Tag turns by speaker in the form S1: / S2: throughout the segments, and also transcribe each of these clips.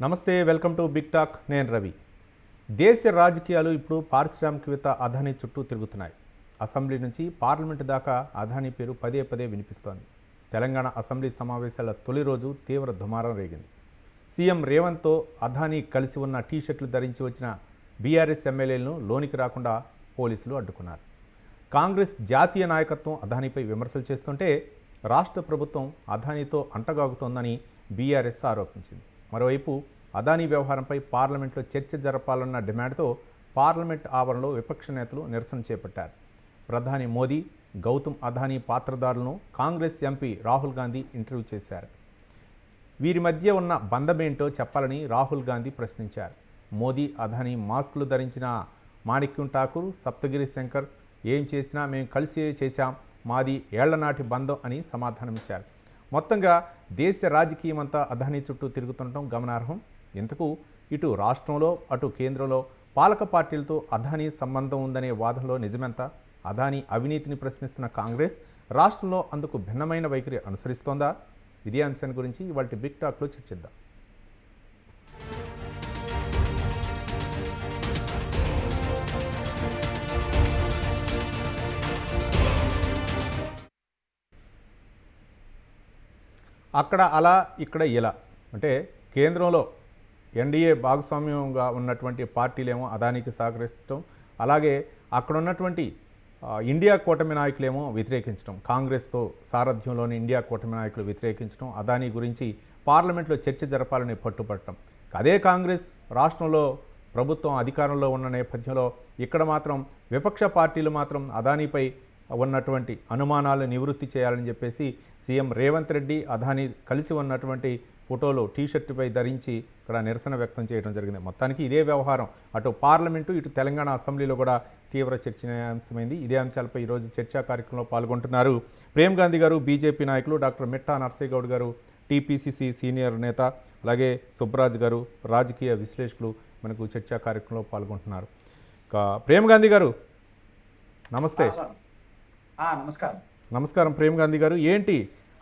S1: నమస్తే, welcome to big talk. నేను రవి. దేశ రాజకీయాలు ఇప్పుడు పారిశ్రామికవేత్త అదానీ చుట్టూ తిరుగుతున్నాయి. అసెంబ్లీ నుంచి పార్లమెంటు దాకా అదానీ పేరు పదే పదే వినిపిస్తోంది. తెలంగాణ అసెంబ్లీ సమావేశాల తొలి రోజు తీవ్ర దుమారం రేగింది. సీఎం రేవంత్తో అదానీ కలిసి ఉన్న టీషర్ట్లు ధరించి వచ్చిన బీఆర్ఎస్ ఎమ్మెల్యేలను లోనికి రాకుండా పోలీసులు అడ్డుకున్నారు. కాంగ్రెస్ జాతీయ నాయకత్వం అదానీపై విమర్శలు చేస్తుంటే రాష్ట్ర ప్రభుత్వం అదానీతో అంటగాగుతోందని బీఆర్ఎస్ ఆరోపించింది. మరోవైపు అదానీ వ్యవహారంపై పార్లమెంట్లో చర్చ జరపాలన్న డిమాండ్తో పార్లమెంట్ ఆవరణలో విపక్ష నేతలు నిరసన చేపట్టారు. ప్రధాని మోదీ, గౌతమ్ అదానీ పాత్రదారులను కాంగ్రెస్ ఎంపీ రాహుల్ గాంధీ ఇంటర్వ్యూ చేశారు. వీరి మధ్య ఉన్న బంధమేంటో చెప్పాలని రాహుల్ గాంధీ ప్రశ్నించారు. మోదీ, అదానీ మాస్కులు ధరించిన మాణిక్యం ఠాకూర్, సప్తగిరి శంకర్ ఏం చేసినా మేము కలిసి చేశాం, మాది ఏళ్లనాటి బంధం అని సమాధానమిచ్చారు. మొత్తంగా దేశ రాజకీయమంతా అదానీ చుట్టూ తిరుగుతుండటం గమనార్హం. ఇంతకు ఇటు రాష్ట్రంలో అటు కేంద్రంలో పాలక పార్టీలతో అదానీ సంబంధం ఉందనే వాదనలో నిజమెంత? అదానీ అవినీతిని ప్రశ్నిస్తున్న కాంగ్రెస్ రాష్ట్రంలో అందుకు భిన్నమైన వైఖరి అనుసరిస్తోందా? ఇదే అంశాన్ని గురించి ఇవాళ బిగ్ టాక్లో చర్చిద్దాం. అక్కడ అలా, ఇక్కడ ఇలా, అంటే కేంద్రంలో ఎన్డీఏ భాగస్వామ్యంగా ఉన్నటువంటి పార్టీలేమో అదానీకి సహకరించడం, అలాగే అక్కడ ఉన్నటువంటి ఇండియా కూటమి నాయకులేమో వ్యతిరేకించడం, కాంగ్రెస్తో సారథ్యంలోని ఇండియా కూటమి నాయకులు వ్యతిరేకించడం, అదానీ గురించి పార్లమెంట్లో చర్చ జరపాలని పట్టుపట్టడం. అదే కాంగ్రెస్ రాష్ట్రంలో ప్రభుత్వం అధికారంలో ఉన్న నేపథ్యంలో ఇక్కడ మాత్రం విపక్ష పార్టీలు మాత్రం అదానీపై ఉన్నటువంటి అనుమానాలను నివృత్తి చేయాలని చెప్పేసి సీఎం రేవంత్ రెడ్డి, అదానీ కలిసి ఉన్నటువంటి ఫోటోలు టీషర్టుపై ధరించి ఇక్కడ నిరసన వ్యక్తం చేయడం జరిగింది. మొత్తానికి ఇదే వ్యవహారం అటు పార్లమెంటు, ఇటు తెలంగాణ అసెంబ్లీలో కూడా తీవ్ర చర్చనీయాంశమైంది. ఇదే అంశాలపై ఈరోజు చర్చా కార్యక్రమంలో పాల్గొంటున్నారు ప్రేమ్ గాంధీ గారు, బీజేపీ నాయకులు, డాక్టర్ మిట్టా నర్సయ్య గౌడ్ గారు, టీపీసీసీ సీనియర్ నేత, అలాగే సుబ్బరాజ్ గారు, రాజకీయ విశ్లేషకులు మనకు చర్చా కార్యక్రమంలో పాల్గొంటున్నారు. ఇక ప్రేమ్ గాంధీ గారు నమస్తే.
S2: నమస్కారం.
S1: నమస్కారం ప్రేమ్ గాంధీ గారు. ఏంటి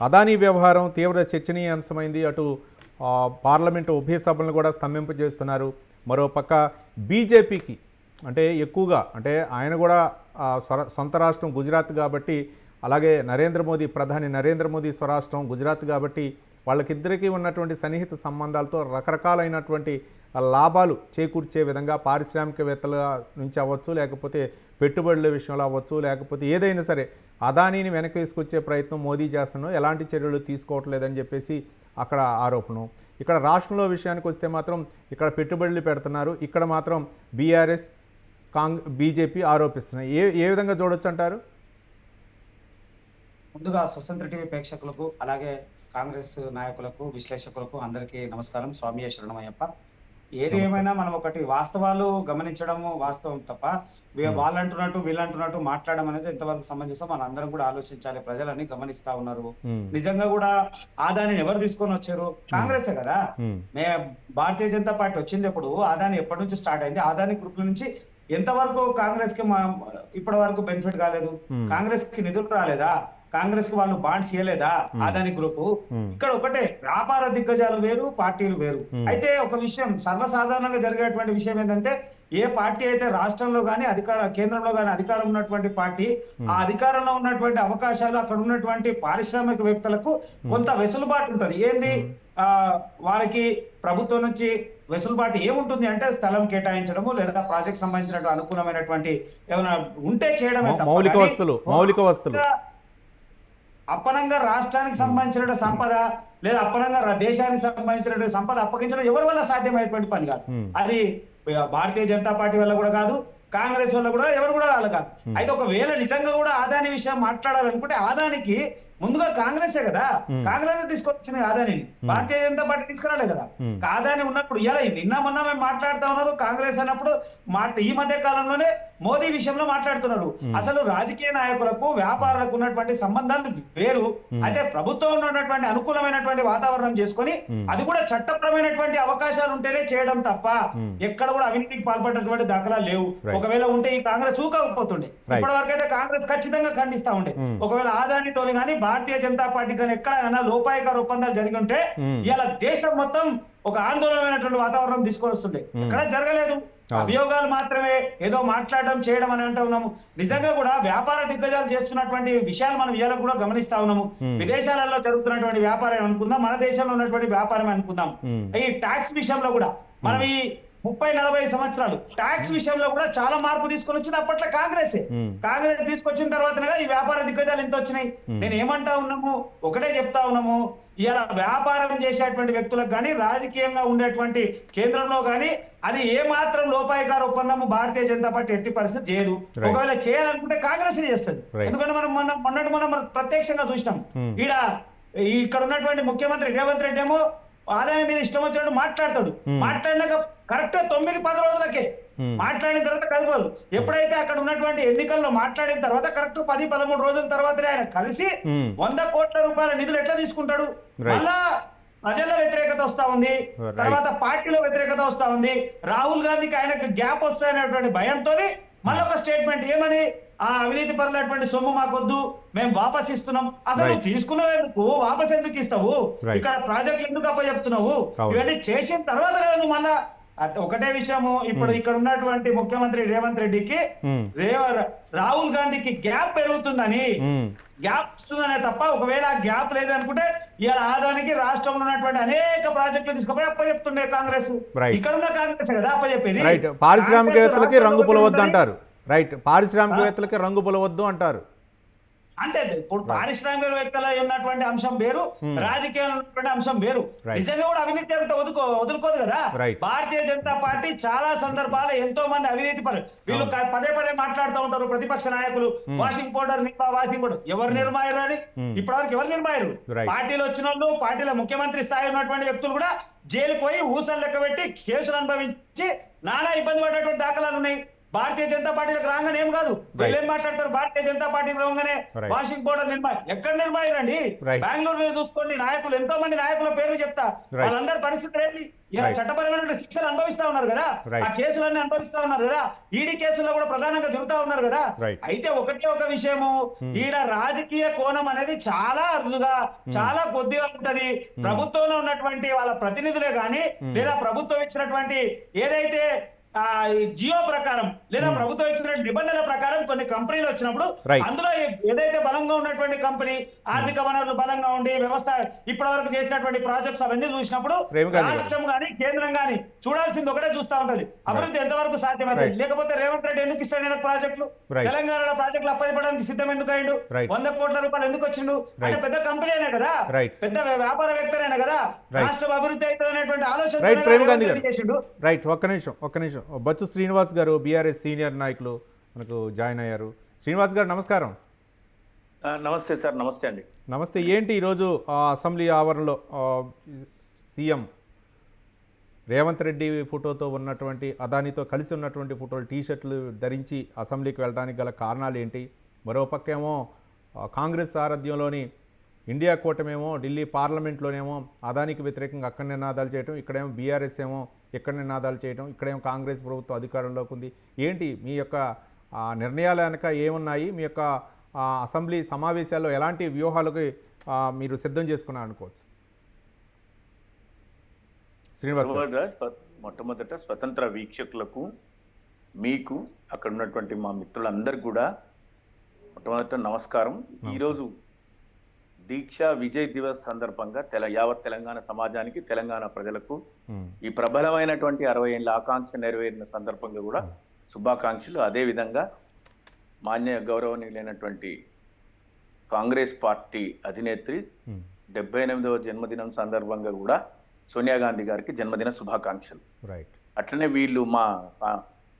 S1: అదానీ వ్యవహారం తీవ్ర చర్చనీయాంశమైంది. అటు పార్లమెంటు ఉభయ సభలను కూడా స్తంభింపజేస్తున్నారు. మరోపక్క బీజేపీకి అంటే ఎక్కువగా, అంటే ఆయన కూడా సొంత రాష్ట్రం గుజరాత్ కాబట్టి, అలాగే ప్రధాని నరేంద్ర మోదీ స్వరాష్ట్రం గుజరాత్ కాబట్టి వాళ్ళకిద్దరికీ ఉన్నటువంటి సన్నిహిత సంబంధాలతో రకరకాలైనటువంటి లాభాలు చేకూర్చే విధంగా పారిశ్రామికవేత్తల నుంచి అవ్వచ్చు, లేకపోతే పెట్టుబడుల విషయంలో అవ్వచ్చు, లేకపోతే ఏదైనా సరే అదానీని వెనక్కి తీసుకొచ్చే ప్రయత్నం మోదీ చేస్తున్నాం, ఎలాంటి చర్యలు తీసుకోవట్లేదని చెప్పేసి అక్కడ ఆరోపణ. ఇక్కడ రాష్ట్రంలో విషయానికి వస్తే మాత్రం ఇక్కడ పెట్టుబడులు పెడుతున్నారు, ఇక్కడ మాత్రం బీఆర్ఎస్ బీజేపీ ఆరోపిస్తున్నాయి. ఏ విధంగా చూడొచ్చు అంటారు?
S2: ముందుగా స్వతంత్ర టీవీ ప్రేక్షకులకు, అలాగే కాంగ్రెస్ నాయకులకు, విశ్లేషకులకు అందరికీ నమస్కారం. స్వామియే శరణమయ్యప్ప. ఏది ఏమైనా మనం ఒకటి వాస్తవాలు గమనించడము వాస్తవం తప్ప వాళ్ళు అంటున్నట్టు వీళ్ళు అంటున్నట్టు మాట్లాడడం అనేది ఎంతవరకు సమంజసం మనం అందరం కూడా ఆలోచించాలి. ప్రజలని గమనిస్తా ఉన్నారు. నిజంగా కూడా ఆదాని ఎవరు తీసుకొని వచ్చారు? కాంగ్రెసే కదా. భారతీయ జనతా పార్టీ వచ్చింది ఎప్పుడు? ఆదాని ఎప్పటి నుంచి స్టార్ట్ అయింది? ఆదాని గ్రూప్ నుంచి ఎంతవరకు కాంగ్రెస్ కి ఇప్పటి వరకు బెనిఫిట్ కాలేదు? కాంగ్రెస్ కి నిధులు రాలేదా? కాంగ్రెస్ కి వాళ్ళు బాండ్స్ ఇవ్వలేదా? అదాని గ్రూప్. ఇక్కడ ఒకటే, వ్యాపార దిగ్గజాలు వేరు, పార్టీలు వేరు. అయితే ఒక విషయం సర్వసాధారణంగా జరిగేటువంటి విషయం ఏంటంటే, ఏ పార్టీ అయితే రాష్ట్రంలో గానీ కేంద్రంలో గానీ అధికారం ఉన్నటువంటి పార్టీ, ఆ అధికారంలో ఉన్నటువంటి అవకాశాలు అక్కడ ఉన్నటువంటి పారిశ్రామికవేత్తలకు కొంత వెసులుబాటు ఉంటది. ఏంది వారికి ప్రభుత్వం నుంచి వెసులుబాటు ఏముంటుంది అంటే స్థలం కేటాయించడము, లేదా ప్రాజెక్ట్ సంబంధించిన అనుకూలమైనటువంటి ఏమైనా ఉంటే చేయడమే తప్ప
S1: మౌలిక వస్తువులు
S2: అప్పనంగా రాష్ట్రానికి సంబంధించిన సంపద లేదా అప్పనంగా దేశానికి సంబంధించినటువంటి సంపద అప్పగించడం ఎవరి వల్ల సాధ్యమైనటువంటి పని కాదు. అది భారతీయ జనతా పార్టీ వల్ల కూడా కాదు, కాంగ్రెస్ వల్ల కూడా ఎవరు కూడా వాళ్ళ కాదు. అయితే ఒకవేళ నిజంగా కూడా ఆదాని విషయం మాట్లాడాలనుకుంటే ఆదానికి ముందుగా కాంగ్రెసే కదా, కాంగ్రెస్ తీసుకొచ్చింది ఆదానిని, భారతీయ జనతా పార్టీ తీసుకురాలే కదా. ఆదాని ఉన్నప్పుడు ఇలా నిన్న మొన్న మేము మాట్లాడుతా ఉన్నారు కాంగ్రెస్ అన్నప్పుడు, ఈ మధ్య కాలంలోనే మోదీ విషయంలో మాట్లాడుతున్నారు. అసలు రాజకీయ నాయకులకు వ్యాపారులకు ఉన్నటువంటి సంబంధాలు వేరు. అయితే ప్రభుత్వంలో ఉన్నటువంటి అనుకూలమైనటువంటి వాతావరణం చేసుకొని అది కూడా చట్టపరమైనటువంటి అవకాశాలు ఉంటేనే చేయడం తప్ప ఎక్కడ కూడా అవినీతికి పాల్పడినటువంటి దాఖలా లేవు. ఒకవేళ ఉంటే ఈ కాంగ్రెస్ ఊకపోతుండే. ఇప్పటి వరకు అయితే కాంగ్రెస్ ఖచ్చితంగా ఖండిస్తా ఉండే. ఒకవేళ ఆదానితోని కానీ భారతీయ జనతా పార్టీ కానీ ఎక్కడైనా లోపాయకార ఒప్పందాలు జరిగి ఉంటే ఇలా దేశం మొత్తం ఒక ఆందోళనమైనటువంటి వాతావరణం తీసుకొని వస్తుండే. ఎక్కడ జరగలేదు. అభియోగాలు మాత్రమే ఏదో మాట్లాడడం చేయడం అని అంటూ ఉన్నాము. నిజంగా కూడా వ్యాపార దిగ్గజాలు చేస్తున్నటువంటి విషయాలు మనం ఇవాళ కూడా గమనిస్తా ఉన్నాము. విదేశాలలో జరుగుతున్నటువంటి వ్యాపారం అనుకుందాం, మన దేశంలో ఉన్నటువంటి వ్యాపారం అనుకుందాం. ఈ ట్యాక్స్ విషయంలో కూడా మనం ఈ 30-40 సంవత్సరాలు ట్యాక్స్ విషయంలో కూడా చాలా మార్పు తీసుకొని వచ్చింది అప్పట్లో కాంగ్రెస్ తీసుకొచ్చిన తర్వాతనే ఈ వ్యాపార దిగ్గజాలు ఎంత వచ్చినాయి. నేను ఏమంటా ఉన్నాము, ఒకటే చెప్తా ఉన్నాము, ఇలా వ్యాపారం చేసేటువంటి వ్యక్తులకు కానీ రాజకీయంగా ఉండేటువంటి కేంద్రంలో కానీ అది ఏ మాత్రం లోపాయకార ఒప్పందము భారతీయ జనతా పార్టీ ఎట్టి పరిస్థితి చేయదు. ఒకవేళ చేయాలనుకుంటే కాంగ్రెస్ చేస్తుంది. ఎందుకంటే మనం ప్రత్యక్షంగా చూసినాం. ఇక్కడ ఉన్నటువంటి ముఖ్యమంత్రి రేవంత్ రెడ్డి ఏమో ఆదాయం మీద ఇష్టం వచ్చినట్టు మాట్లాడతాడు. మాట్లాడినాక కరెక్ట్ 9-10 రోజులకే మాట్లాడిన తర్వాత కలపదు. ఎప్పుడైతే అక్కడ ఉన్నటువంటి ఎన్నికల్లో మాట్లాడిన తర్వాత కరెక్ట్ 10-13 రోజుల తర్వాతనే ఆయన కలిసి 100 కోట్ల రూపాయల నిధులు ఎట్లా తీసుకుంటాడు? మళ్ళా ప్రజల వ్యతిరేకత వస్తా ఉంది, తర్వాత పార్టీలో వ్యతిరేకత వస్తా ఉంది. రాహుల్ గాంధీకి ఆయనకు గ్యాప్ వస్తాయనేటువంటి భయంతో మళ్ళీ ఒక స్టేట్మెంట్ ఏమని, ఆ అవినీతి పరులైనటువంటి సొమ్ము మాకొద్దు, మేము వాపస్ ఇస్తున్నాం. అసలు తీసుకునేందుకు వాపస్ ఎందుకు ఇస్తావు? ఇక్కడ ప్రాజెక్టులు ఎందుకు అప్పచెప్తున్నావు? ఇవన్నీ చేసిన తర్వాత కదా నువ్వు మళ్ళా ఒకటే విషయము. ఇప్పుడు ఇక్కడ ఉన్నటువంటి ముఖ్యమంత్రి రేవంత్ రెడ్డికి రాహుల్ గాంధీకి గ్యాప్ పెరుగుతుందని, గ్యాప్ వస్తుందనే తప్ప ఒకవేళ గ్యాప్ లేదనుకుంటే ఇవాళ ఆదానికి రాష్ట్రంలో ఉన్నటువంటి అనేక ప్రాజెక్టులు తీసుకుపోయి అప్పచెప్తుండే కాంగ్రెస్. ఇక్కడ ఉన్న కాంగ్రెస్ కదా అప్పచెప్పేది.
S1: పారిశ్రామికవేత్తలకి రంగు పులవద్దు అంటారు. పారిశ్రామికవేత్తలకి రంగు పులవద్దు అంటారు.
S2: అంటే ఇప్పుడు పారిశ్రామికవేత్తల ఉన్నటువంటి అంశం వేరు, రాజకీయాలు ఉన్నటువంటి అంశం వేరు. నిజంగా కూడా అవినీతి అంతా వదులుకోదు కదా. భారతీయ జనతా పార్టీ చాలా సందర్భాలు ఎంతో మంది అవినీతి పరులు వీళ్ళు పదే మాట్లాడుతూ ఉంటారు. ప్రతిపక్ష నాయకులు వాషింగ్ పౌడర్ ఎవరు నిర్మాయరు అని ఇప్పటివరకు ఎవరు నిర్మాయరు? పార్టీలో వచ్చిన వాళ్ళు, పార్టీలో ముఖ్యమంత్రి స్థాయి ఉన్నటువంటి వ్యక్తులు కూడా జైలుకు పోయి ఊసలు లెక్క పెట్టి కేసులు అనుభవించి నానా ఇబ్బంది పడేటువంటి దాఖలాలు ఉన్నాయి. భారతీయ జనతా పార్టీలకు రాగానే ఏం కాదు, వీళ్ళు ఏం మాట్లాడతారు? భారతీయ జనతా పార్టీకి రాగానే వాషింగ్ పౌడర్ నిర్మాయం ఎక్కడ నిర్మాయరండి? బెంగళూరు చూసుకోండి, నాయకులు ఎంతో మంది నాయకుల పేర్లు చెప్తా, వాళ్ళందరి పరిస్థితి ఏంటి? ఇలా చట్టపరమైన శిక్షలు అనుభవిస్తా ఉన్నారు కదా, ఆ కేసులన్నీ అనుభవిస్తా ఉన్నారు కదా, ఈడీ కేసుల్లో కూడా ప్రధానంగా తిరుగుతా ఉన్నారు కదా. అయితే ఒకటే ఒక విషయము, ఈడ రాజకీయ కోణం అనేది చాలా అరుదుగా, చాలా కొద్దిగా ఉంటది. ప్రభుత్వంలో ఉన్నటువంటి వాళ్ళ ప్రతినిధులే గాని, లేదా ప్రభుత్వం ఇచ్చినటువంటి ఏదైతే జియో ప్రకారం లేదా ప్రభుత్వం ఇచ్చిన నిబంధనల ప్రకారం కొన్ని కంపెనీలు వచ్చినప్పుడు అందులో ఏదైతే బలంగా ఉన్నటువంటి కంపెనీ, ఆర్థిక వనరులు బలంగా ఉండి వ్యవస్థ ఇప్పటి వరకు చేసినటువంటి ప్రాజెక్ట్స్ అవన్నీ చూసినప్పుడు రాష్ట్రం గానీ కేంద్రం గానీ చూడాల్సింది ఒకటే చూస్తా ఉంటది, అభివృద్ధి ఎంతవరకు సాధ్యమైంది. లేకపోతే రేవంత్ రెడ్డి ఎందుకు ఇస్తాడు ప్రాజెక్టులు? తెలంగాణలో ప్రాజెక్టులు అప్పచెప్పడానికి సిద్ధం ఎందుకు అయిండు? 100 కోట్ల రూపాయలు ఎందుకు వచ్చిండు? అంటే పెద్ద కంపెనీ అయినా కదా, పెద్ద వ్యాపారవేత్తలైనా కదా, రాష్ట్రం అభివృద్ధి అవుతుంది అనేటువంటి ఆలోచన.
S1: ఒక్క నిమిషం బచ్చు శ్రీనివాస్ గారు బీఆర్ఎస్ సీనియర్ నాయకులు మనకు జాయిన్ అయ్యారు. శ్రీనివాస్ గారు నమస్కారం.
S3: నమస్తే సార్. నమస్తే అండి.
S1: నమస్తే. ఏంటి ఈరోజు అసెంబ్లీ ఆవరణలో సీఎం రేవంత్ రెడ్డి ఫోటోతో ఉన్నటువంటి, అదానితో కలిసి ఉన్నటువంటి ఫోటోలు టీషర్ట్లు ధరించి అసెంబ్లీకి వెళ్ళడానికి గల కారణాలు ఏంటి? మరోపక్క ఏమో కాంగ్రెస్ సారథ్యంలోని ఇండియా కూటమేమో ఢిల్లీ పార్లమెంట్లోనేమో అదానికి వ్యతిరేకంగా అక్కడ నినాదాలు చేయటం, ఇక్కడేమో బీఆర్ఎస్ ఏమో ఇక్కడ నినాదాలు చేయటం, ఇక్కడేమో కాంగ్రెస్ ప్రభుత్వం అధికారంలోకి ఉంది. ఏంటి మీ యొక్క నిర్ణయాలు వెనక ఏమున్నాయి? మీ యొక్క అసెంబ్లీ సమావేశాల్లో ఎలాంటి వ్యూహాలకి మీరు సిద్ధం చేసుకున్నారు అనుకోవచ్చు? శ్రీనివాస్
S3: మొట్టమొదట స్వతంత్ర వీక్షకులకు, మీకు, అక్కడ ఉన్నటువంటి మా మిత్రులందరికీ కూడా మొట్టమొదట నమస్కారం. ఈరోజు దీక్ష విజయ్ దివస్ సందర్భంగా యావత్ తెలంగాణ సమాజానికి, తెలంగాణ ప్రజలకు ఈ ప్రబలమైనటువంటి 60 ఏళ్ళ ఆకాంక్ష నెరవేరిన సందర్భంగా కూడా శుభాకాంక్షలు. అదేవిధంగా మాన్య గౌరవనీయులైనటువంటి కాంగ్రెస్ పార్టీ అధినేత్రి 78వ జన్మదినం సందర్భంగా కూడా సోనియా గాంధీ గారికి జన్మదిన శుభాకాంక్షలు. అట్లనే వీళ్ళు మా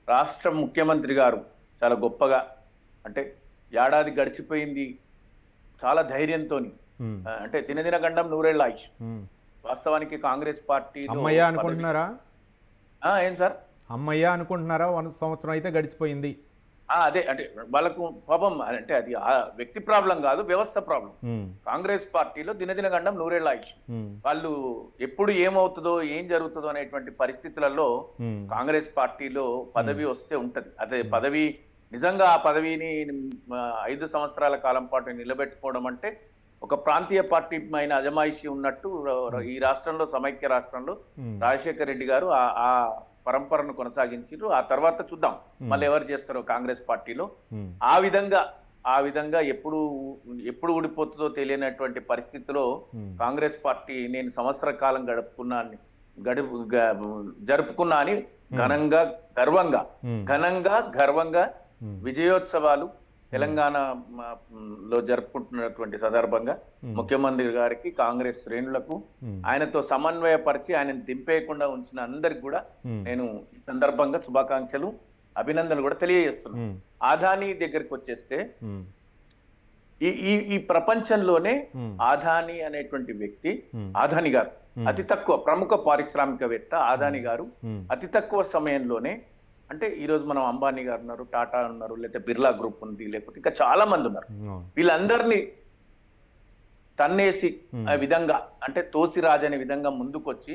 S3: రాష్ట్ర ముఖ్యమంత్రి గారు చాలా గొప్పగా, అంటే ఏడాది గడిచిపోయింది, చాలా ధైర్యంతో, అంటే దినదిన గండం నూరేళ్ల ఆయుష్. వాస్తవానికి కాంగ్రెస్ పార్టీ
S1: అమ్మయ్య అనుకుంటున్నారా?
S3: ఏం సార్
S1: అమ్మయ్య అనుకుంటున్నారా? 1 సంవత్సరం అయితే గడిచిపోయింది.
S3: అదే, అంటే వాళ్ళకు పాపం, అంటే అది వ్యక్తి ప్రాబ్లం కాదు, వ్యవస్థ ప్రాబ్లం. కాంగ్రెస్ పార్టీలో దినదిన గండం నూరేళ్ల ఆయుష్. వాళ్ళు ఎప్పుడు ఏమవుతుందో, ఏం జరుగుతుందో అనేటువంటి పరిస్థితులలో కాంగ్రెస్ పార్టీలో పదవి వస్తే ఉంటది. అదే పదవి నిజంగా ఆ పదవిని 5 సంవత్సరాల కాలం పాటు నిలబెట్టుకోవడం అంటే ఒక ప్రాంతీయ పార్టీ పైన అజమాయిషి ఉన్నట్టు ఈ రాష్ట్రంలో సమైక్య రాష్ట్రంలో రాజశేఖర రెడ్డి గారు ఆ పరంపరను కొనసాగించారు. ఆ తర్వాత చూద్దాం మళ్ళీ ఎవరు చేస్తారో కాంగ్రెస్ పార్టీలో. ఆ విధంగా ఎప్పుడు ఊడిపోతుందో తెలియనటువంటి పరిస్థితిలో కాంగ్రెస్ పార్టీ నేను సంవత్సర కాలం జరుపుకున్నా అని ఘనంగా గర్వంగా విజయోత్సవాలు తెలంగాణలో జరుపుకుంటున్నటువంటి సందర్భంగా ముఖ్యమంత్రి గారికి, కాంగ్రెస్ శ్రేణులకు, ఆయనతో సమన్వయపరిచి ఆయనను దింపేయకుండా ఉంచిన అందరికి కూడా నేను ఈ సందర్భంగా శుభాకాంక్షలు, అభినందనలు కూడా తెలియజేస్తున్నాను. ఆదాని దగ్గరికి వచ్చేస్తే ఈ ప్రపంచంలోనే ఆదాని అనేటువంటి వ్యక్తి, ఆదాని గారు అతి తక్కువ ప్రముఖ పారిశ్రామికవేత్త ఆదాని గారు అతి తక్కువ సమయంలోనే, అంటే ఈ రోజు మనం అంబానీ గారు ఉన్నారు, టాటా ఉన్నారు, లేకపోతే బిర్లా గ్రూప్ ఉంది, లేకపోతే ఇంకా చాలా మంది ఉన్నారు. వీళ్ళందరినీ తన్నేసి ఆ విధంగా, అంటే తోసిరాజు అనే విధంగా ముందుకొచ్చి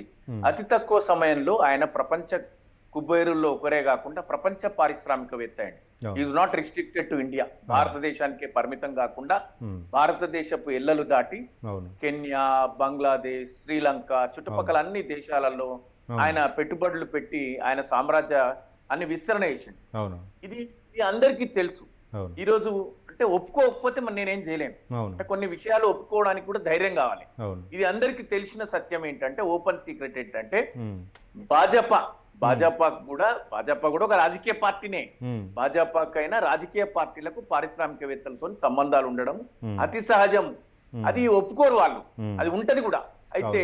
S3: అతి తక్కువ సమయంలో ఆయన ప్రపంచ కుబేరుల్లో ఒకరే కాకుండా ప్రపంచ పారిశ్రామికవేత్త అండి. Is not restricted to India. భారతదేశానికే పరిమితం కాకుండా భారతదేశపు ఎల్లలు దాటి కెన్యా, బంగ్లాదేశ్, శ్రీలంక చుట్టుపక్కల అన్ని దేశాలలో ఆయన పెట్టుబడులు పెట్టి ఆయన సామ్రాజ్య అన్ని విస్తరణ చేసింది. ఇది అందరికీ తెలుసు. ఈ రోజు అంటే ఒప్పుకోకపోతే మరి నేనేం చేయలేను. అంటే కొన్ని విషయాలు ఒప్పుకోవడానికి కూడా ధైర్యం కావాలి. ఇది అందరికీ తెలిసిన సత్యం ఏంటంటే, ఓపెన్ సీక్రెట్ ఏంటంటే, భాజపా కూడా ఒక రాజకీయ పార్టీనే. భాజపాకైనా రాజకీయ పార్టీలకు పారిశ్రామికవేత్తలతో సంబంధాలు ఉండడం అతి సహజం. అది ఒప్పుకోరు వాళ్ళు, అది ఉంటది కూడా. అయితే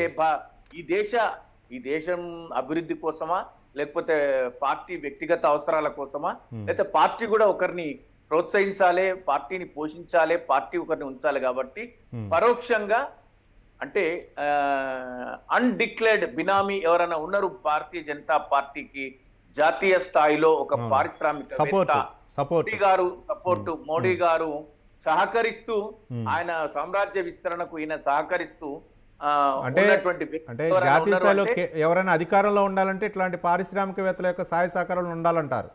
S3: ఈ దేశం అభివృద్ధి కోసమా, లేకపోతే పార్టీ వ్యక్తిగత అవసరాల కోసమా, లేకపోతే పార్టీ కూడా ఒకరిని ప్రోత్సహించాలి, పార్టీని పోషించాలి, పార్టీ ఒకరిని ఉంచాలి. కాబట్టి పరోక్షంగా అంటే అన్డిక్లేర్డ్ బినామీ ఎవరైనా ఉన్నారు భారతీయ జనతా పార్టీకి జాతీయ స్థాయిలో ఒక పారిశ్రామికవేత్త, మోడీ గారు సహకరిస్తూ, ఆయన సామ్రాజ్య విస్తరణకు ఈయన సహకరిస్తూ
S1: అంటే జాతీయ స్థాయిలో ఎవరైనా అధికారంలో ఉండాలంటే ఇట్లాంటి పారిశ్రామికవేత్తల యొక్క సహాయ సహకారాలు ఉండాలంటారు.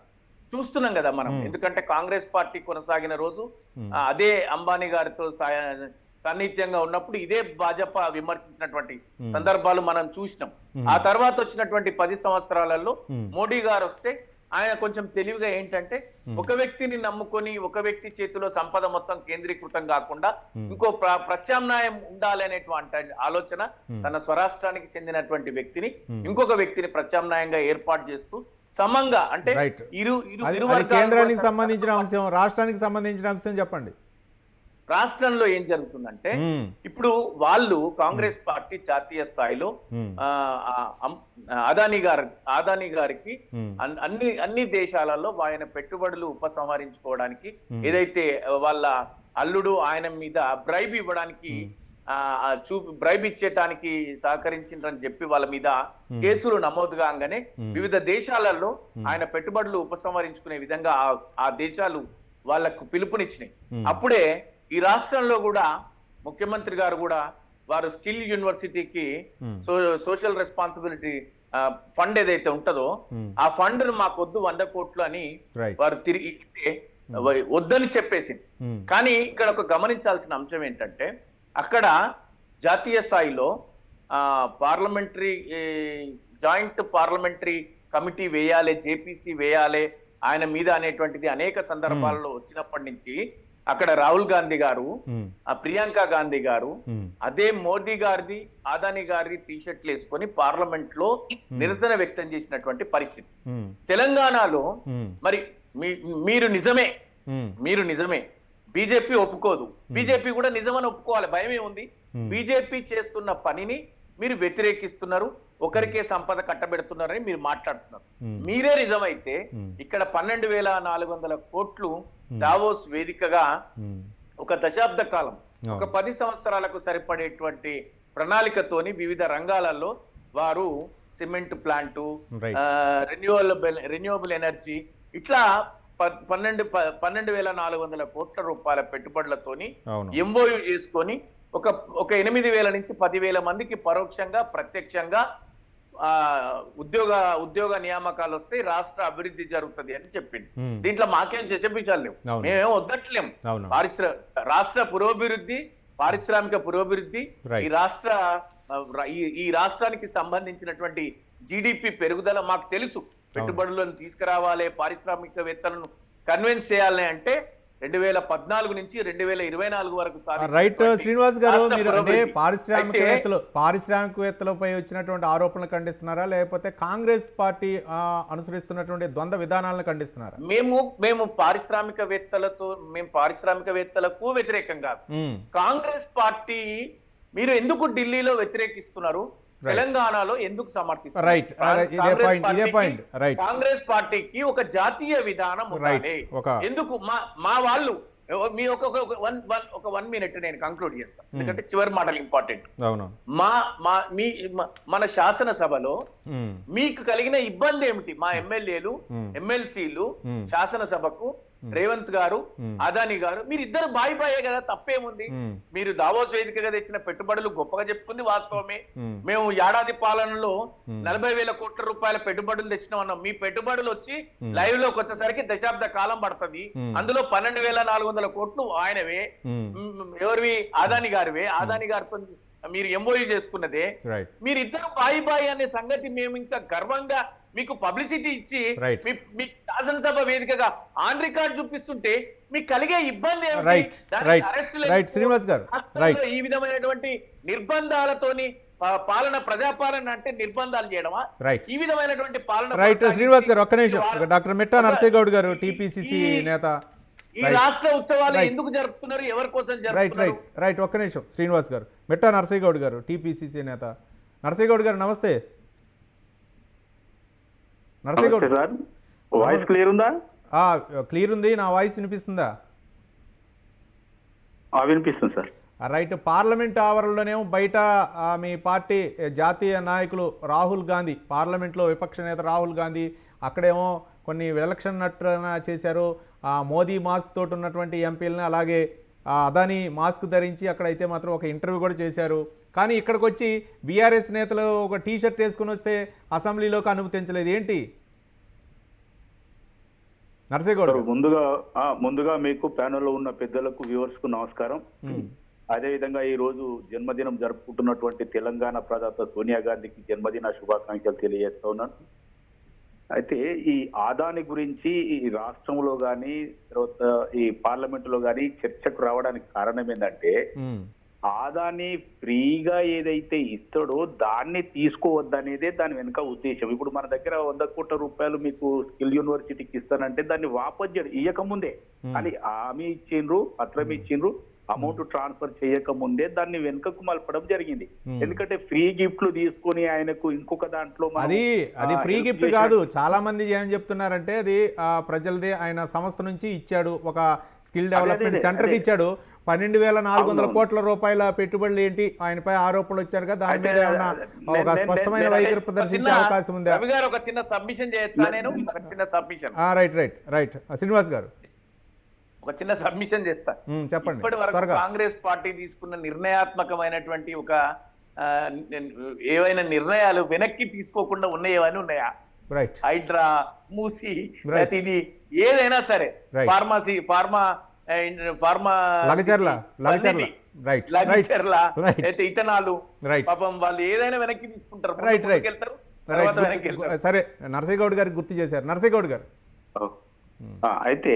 S3: చూస్తున్నాం కదా మనం. ఎందుకంటే కాంగ్రెస్ పార్టీ కొనసాగిన రోజు అదే అంబానీ గారితో సాన్నిధ్యంగా ఉన్నప్పుడు ఇదే భాజపా విమర్శించినటువంటి సందర్భాలు మనం చూసినాం. ఆ తర్వాత వచ్చినటువంటి 10 సంవత్సరాలలో మోడీ గారు వస్తే ఆయన కొంచెం తెలివిగా ఏంటంటే, ఒక వ్యక్తిని నమ్ముకొని ఒక వ్యక్తి చేతిలో సంపద మొత్తం కేంద్రీకృతం కాకుండా ఇంకో ప్రత్యామ్నాయం ఉండాలి అనేటువంటి ఆలోచన, తన స్వరాష్ట్రానికి చెందినటువంటి వ్యక్తిని ఇంకొక వ్యక్తిని ప్రత్యామ్నాయంగా ఏర్పాటు చేస్తూ సమంగా, అంటే
S1: కేంద్రానికి సంబంధించిన అంశం, రాష్ట్రానికి సంబంధించిన అంశం చెప్పండి.
S3: రాష్ట్రంలో ఏం జరుగుతుందంటే, ఇప్పుడు వాళ్ళు కాంగ్రెస్ పార్టీ జాతీయ స్థాయిలో అదానీ గారికి అన్ని దేశాలలో ఆయన పెట్టుబడులు ఉపసంహరించుకోవడానికి, ఏదైతే వాళ్ళ అల్లుడు ఆయన మీద బ్రైబ్ ఇవ్వడానికి బ్రైబ్ ఇచ్చేటానికి సహకరించిందని చెప్పి వాళ్ళ మీద కేసులు నమోదు కాగానే వివిధ దేశాలలో ఆయన పెట్టుబడులు ఉపసంహరించుకునే విధంగా ఆ దేశాలు వాళ్లకు పిలుపునిచ్చినాయి. అప్పుడే ఈ రాష్ట్రంలో కూడా ముఖ్యమంత్రి గారు కూడా వారు స్కిల్ యూనివర్సిటీకి సోషల్ రెస్పాన్సిబిలిటీ ఫండ్ ఏదైతే ఉంటుందో ఆ ఫండ్ ను మాకు వద్దు 100 కోట్లు అని వారు తిరిగి వద్దని చెప్పేసింది. కానీ ఇక్కడ ఒక గమనించాల్సిన అంశం ఏంటంటే, అక్కడ జాతీయ స్థాయిలో జాయింట్ పార్లమెంటరీ కమిటీ వేయాలి, జేపీసీ వేయాలి ఆయన మీద అనేటువంటిది అనేక సందర్భాల్లో వచ్చినప్పటి నుంచి అక్కడ రాహుల్ గాంధీ గారు, ప్రియాంక గాంధీ గారు అదే మోదీ గారిది, ఆదానీ గారిది టీషర్ట్లు వేసుకొని పార్లమెంట్ లో నిరసన వ్యక్తం చేసినటువంటి పరిస్థితి. తెలంగాణలో మరి మీరు నిజమే బీజేపీ ఒప్పుకోదు, బీజేపీ కూడా నిజమని ఒప్పుకోవాలి, భయమే ఉంది. బీజేపీ చేస్తున్న పనిని మీరు వ్యతిరేకిస్తున్నారు, ఒకరికే సంపద కట్టబెడుతున్నారని మీరు మాట్లాడుతున్నారు. మీరే నిజమైతే ఇక్కడ 12,400 కోట్లు దావోస్ వేదికగా ఒక దశాబ్ద కాలం, ఒక 10 సంవత్సరాలకు సరిపడేటువంటి ప్రణాళికతోని వివిధ రంగాలలో వారు సిమెంట్ ప్లాంటు, రెన్యూవబుల్ ఎనర్జీ, ఇట్లా 12,400 కోట్ల రూపాయల పెట్టుబడులతోని ఎంఓయూ చేసుకొని ఒక 8,000 నుంచి 10,000 మందికి పరోక్షంగా ప్రత్యక్షంగా ఉద్యోగ నియామకాలు వస్తే రాష్ట్ర అభివృద్ధి జరుగుతుంది అని చెప్పింది. దీంట్లో మాకేం చేసేపించాలి లేవు, మేమేం వద్దట్లేము. రాష్ట్ర పురోభివృద్ధి, పారిశ్రామిక పురోభివృద్ధి,
S1: Right.
S3: ఈ రాష్ట్రానికి సంబంధించినటువంటి జీడిపి పెరుగుదల మాకు తెలుసు. పెట్టుబడులను తీసుకురావాలి, పారిశ్రామికవేత్తలను కన్విన్స్ చేయాలి అంటే 2014 నుంచి 2024 వరకు
S1: రైట్ శ్రీనివాస్ గారు,
S3: రాష్ట్ర
S1: మీరు అంటే
S3: పురోభివృద్ధి.
S1: పారిశ్రామికవేత్తలపై వచ్చినటువంటి ఆరోపణలు ఖండిస్తున్నారా, లేకపోతే కాంగ్రెస్ పార్టీ అనుసరిస్తున్నటువంటి ద్వంద్వ విధానాలను ఖండిస్తున్నారా?
S3: మేము పారిశ్రామికవేత్తలకు వ్యతిరేకం కాదు. కాంగ్రెస్ పార్టీ మీరు ఎందుకు ఢిల్లీలో వ్యతిరేకిస్తున్నారు, తెలంగాణలో ఎందుకు సమర్థిస్తున్నారు?
S1: రైట్, ఇదే పాయింట్. రైట్,
S3: కాంగ్రెస్ పార్టీకి ఒక జాతీయ విధానం ఉండాలి. ఎందుకు మా వాళ్ళు మీ ఒక 1 మినిట్ నేను కంక్లూడ్ చేస్తాను, ఎందుకంటే చివరి మాటలు ఇంపార్టెంట్.
S1: అవును.
S3: మన శాసనసభలో మీకు కలిగిన ఇబ్బంది ఏమిటి? మా ఎమ్మెల్యేలు, ఎమ్మెల్సీలు శాసనసభకు రేవంత్ గారు, అదాని గారు, మీరు ఇద్దరు బాయే కదా, తప్పేముంది? మీరు దావోస్ వేదికగా తెచ్చిన పెట్టుబడులు గొప్పగా చెప్పుకుంది వాస్తవమే. మేము ఏడాది పాలనలో 40,000 కోట్ల రూపాయల పెట్టుబడులు తెచ్చినామన్నాం. మీ పెట్టుబడులు వచ్చి లైవ్ లోకి వచ్చేసరికి దశాబ్ద కాలం పడుతుంది. అందులో 12,400 కోట్లు ఆయనవే, ఎవరివి? అదాని గారివే. అదాని గారితో మీరు ఎంఓయూ చేసుకున్నదే. మీరిద్దరు బాయి అనే సంగతి మేము ఇంకా గర్వంగా మీకు పబ్లిసిటీ ఇచ్చి మీ శాసనసభ వేదికగా ఆన్ రికార్డ్ చూపిస్తుంటే మీకు కలిగే ఇబ్బంది ఈ విధమైనటువంటి నిర్బంధాలతోని పాలన, ప్రజాపాలన అంటే నిర్బంధాలు చేయడమా? ఈ విధమైనటువంటి పాలన.
S1: రైట్ శ్రీనివాస్ గారు, ఒక్క నిమిషం. డాక్టర్ మిట్టా నరసింహగౌడ్ గారు, టీపీసీసీ నేత.
S3: ఈ రాష్ట్ర ఉత్సవాలు ఎందుకు జరుపుతున్నారు, ఎవరి కోసం జరుపుతున్నారు?
S1: రైట్, ఒక్క నిమిషం. శ్రీనివాస్ గారు, మిట్టా నరసింహగౌడ్ గారు, టీపీసీసీ నేత. నరసింహగౌడ్ గారు నమస్తే. నరసింహగౌడ్
S4: సార్, వాయిస్ క్లియర్ ఉందా?
S1: క్లియర్ ఉంది. నా వాయిస్ వినిపిస్తుందా?
S4: వినిపిస్తుంది సార్.
S1: రైట్, పార్లమెంట్ ఆవరణలోనేమో బయట మీ పార్టీ జాతీయ నాయకులు రాహుల్ గాంధీ, పార్లమెంట్లో విపక్ష నేత రాహుల్ గాంధీ అక్కడేమో కొన్ని ఎలక్షన్ నటన చేశారు. మోదీ మాస్క్ తోటి ఉన్నటువంటి ఎంపీలను, అలాగే అదానీ మాస్క్ ధరించి అక్కడైతే మాత్రం ఒక ఇంటర్వ్యూ కూడా చేశారు. కానీ ఇక్కడికి వచ్చి బీఆర్ఎస్ నేతలు ఒక టీ షర్ట్ వేసుకుని వస్తే అసెంబ్లీలోకి అనుమతించలేదు. ఏంటి నరసింహగౌడ్?
S4: ముందుగా మీకు ప్యానెల్లో ఉన్న పెద్దలకు, వ్యూవర్స్ కు నమస్కారం. అదేవిధంగా ఈ రోజు జన్మదినం జరుపుకుంటున్నటువంటి తెలంగాణ ప్రదాత సోనియా గాంధీకి జన్మదిన శుభాకాంక్షలు తెలియజేస్తా ఉన్నాను. అయితే ఈ ఆదాని గురించి ఈ రాష్ట్రంలో కానీ, తర్వాత ఈ పార్లమెంటులో కానీ చర్చకు రావడానికి కారణం ఏంటంటే, ఆదాని ఫ్రీగా ఏదైతే ఇస్తాడో దాన్ని తీసుకోవద్దనేదే దాని వెనుక ఉద్దేశం. ఇప్పుడు మన దగ్గర 100 కోట్ల రూపాయలు మీకు స్కిల్ యూనివర్సిటీకి ఇస్తానంటే దాన్ని వాపస్ ఇయ్యకముందే, అని హామీ ఇచ్చిండ్రు, పత్రం ఇచ్చిండ్రు, అమౌంట్ ట్రాన్స్ఫర్ చేయకముందే దాన్ని వెనుకకు మలపడం జరిగింది. ఎందుకంటే ఫ్రీ గిఫ్ట్లు తీసుకొని ఆయనకు ఇంకొక దాంట్లో
S1: అది ఫ్రీ గిఫ్ట్ కాదు. చాలా మంది ఏం చెప్తున్నారంటే అది ప్రజలదే, ఆయన సంస్థ నుంచి ఇచ్చాడు, ఒక స్కిల్ డెవలప్మెంట్ సెంటర్కి ఇచ్చాడు. 12,400 కోట్ల రూపాయల పెట్టుబడులు ఏంటి, ఆయనపై ఆరోపణలు వచ్చారు కదా, దాని మీద ఏమన్నా ఒక స్పష్టమైన వైఖరి ప్రదర్శించే అవకాశం ఉందా?
S3: ఒక చిన్న సబ్మిషన్ చేయొచ్చా? నేను ఒక చిన్న సబ్మిషన్.
S1: రైట్ శ్రీనివాస్ గారు,
S3: ఒక చిన్న సబ్మిషన్ చేస్తా.
S1: చెప్పండి.
S3: ఇప్పటి వరకు కాంగ్రెస్ పార్టీ తీసుకున్న నిర్ణయాత్మకమైనటువంటి ఒక ఏవైనా నిర్ణయాలు వెనక్కి తీసుకోకుండా ఉన్నాయేవని ఉన్నాయా? హైడ్రా, మూసి, ఇది ఏదైనా సరే, అయితే ఇథనాలు, పాపం వాళ్ళు ఏదైనా వెనక్కి తీసుకుంటారు.
S1: సరే, నరసింహగౌడ్ గారికి గుర్తు చేశారు. నరసింహగౌడ్ గారు,
S4: అయితే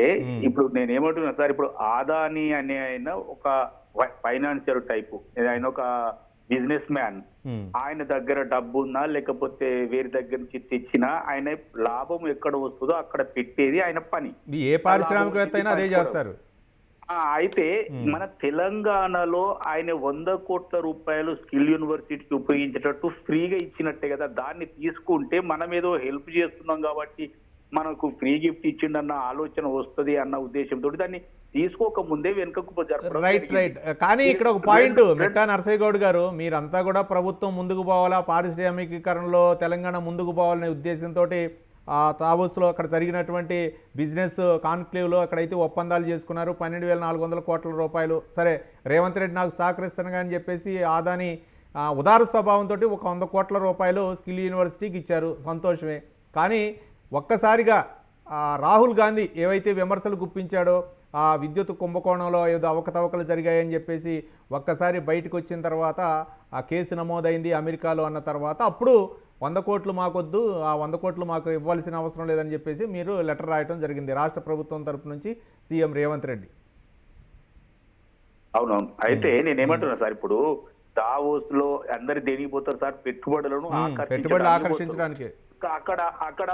S4: ఇప్పుడు నేనేమంటున్నా సార్, ఇప్పుడు ఆదాని అనే ఆయన ఒక ఫైనాన్షియల్ టైపు, ఆయన ఒక బిజినెస్ మ్యాన్. ఆయన దగ్గర డబ్బు ఉన్నా లేకపోతే వేరే దగ్గర నుంచి తెచ్చినా ఆయన లాభం ఎక్కడ వస్తుందో అక్కడ పెట్టేది ఆయన పని.
S1: ఏ పారిశ్రామికవేత్త అయినా అదే చేస్తారు.
S4: అయితే మన తెలంగాణలో ఆయన 100 కోట్ల రూపాయలు స్కిల్ యూనివర్సిటీకి ఉపయోగించేటట్టు ఫ్రీగా ఇచ్చినట్టే కదా. దాన్ని తీసుకుంటే మనం ఏదో హెల్ప్ చేస్తున్నాం కాబట్టి మనకు ఫ్రీ గిఫ్ట్ ఇచ్చిండన్న ఆలోచన వస్తుంది అన్న ఉద్దేశంతో దాన్ని తీసుకోక ముందే వెనుకకు జరపడం.
S1: రైట్. కానీ ఇక్కడ ఒక పాయింట్, మిట్టా నరసింహగౌడ్ గారు, మీరంతా కూడా ప్రభుత్వం ముందుకు పోవాలా, పారిశ్రామికీకరణలో తెలంగాణ ముందుకు పోవాలనే ఉద్దేశంతో తావూస్లో అక్కడ జరిగినటువంటి బిజినెస్ కాన్క్లేవ్లో అక్కడైతే ఒప్పందాలు చేసుకున్నారు. 12,400 కోట్ల రూపాయలు. సరే, రేవంత్ రెడ్డి నాకు సహకరిస్తాను అని చెప్పేసి ఆదాని ఉదార స్వభావంతో ఒక 100 కోట్ల రూపాయలు స్కిల్ యూనివర్సిటీకి ఇచ్చారు, సంతోషమే. కానీ ఒక్కసారిగా రాహుల్ గాంధీ ఏవైతే విమర్శలు గుప్పించాడో, ఆ విద్యుత్ కుంభకోణంలో ఏదో అవకతవకలు జరిగాయని చెప్పేసి ఒక్కసారి బయటకు వచ్చిన తర్వాత ఆ కేసు నమోదైంది అమెరికాలో అన్న తర్వాత అప్పుడు 100 కోట్లు మాకొద్దు, ఆ 100 కోట్లు మాకు ఇవ్వాల్సిన అవసరం లేదని చెప్పేసి మీరు లెటర్ రాయటం జరిగింది రాష్ట్ర ప్రభుత్వం తరపు నుంచి సీఎం రేవంత్ రెడ్డి.
S4: అవునవును. అయితే నేనేమంటున్నా సార్, ఇప్పుడు దావోస్ లో అందరు దేనికి పోతారు సార్? పెట్టుబడులను
S1: పెట్టుబడులు
S4: ఆకర్షించడానికి పోతారు.
S1: ఆకర్షించడానికి.
S4: అక్కడ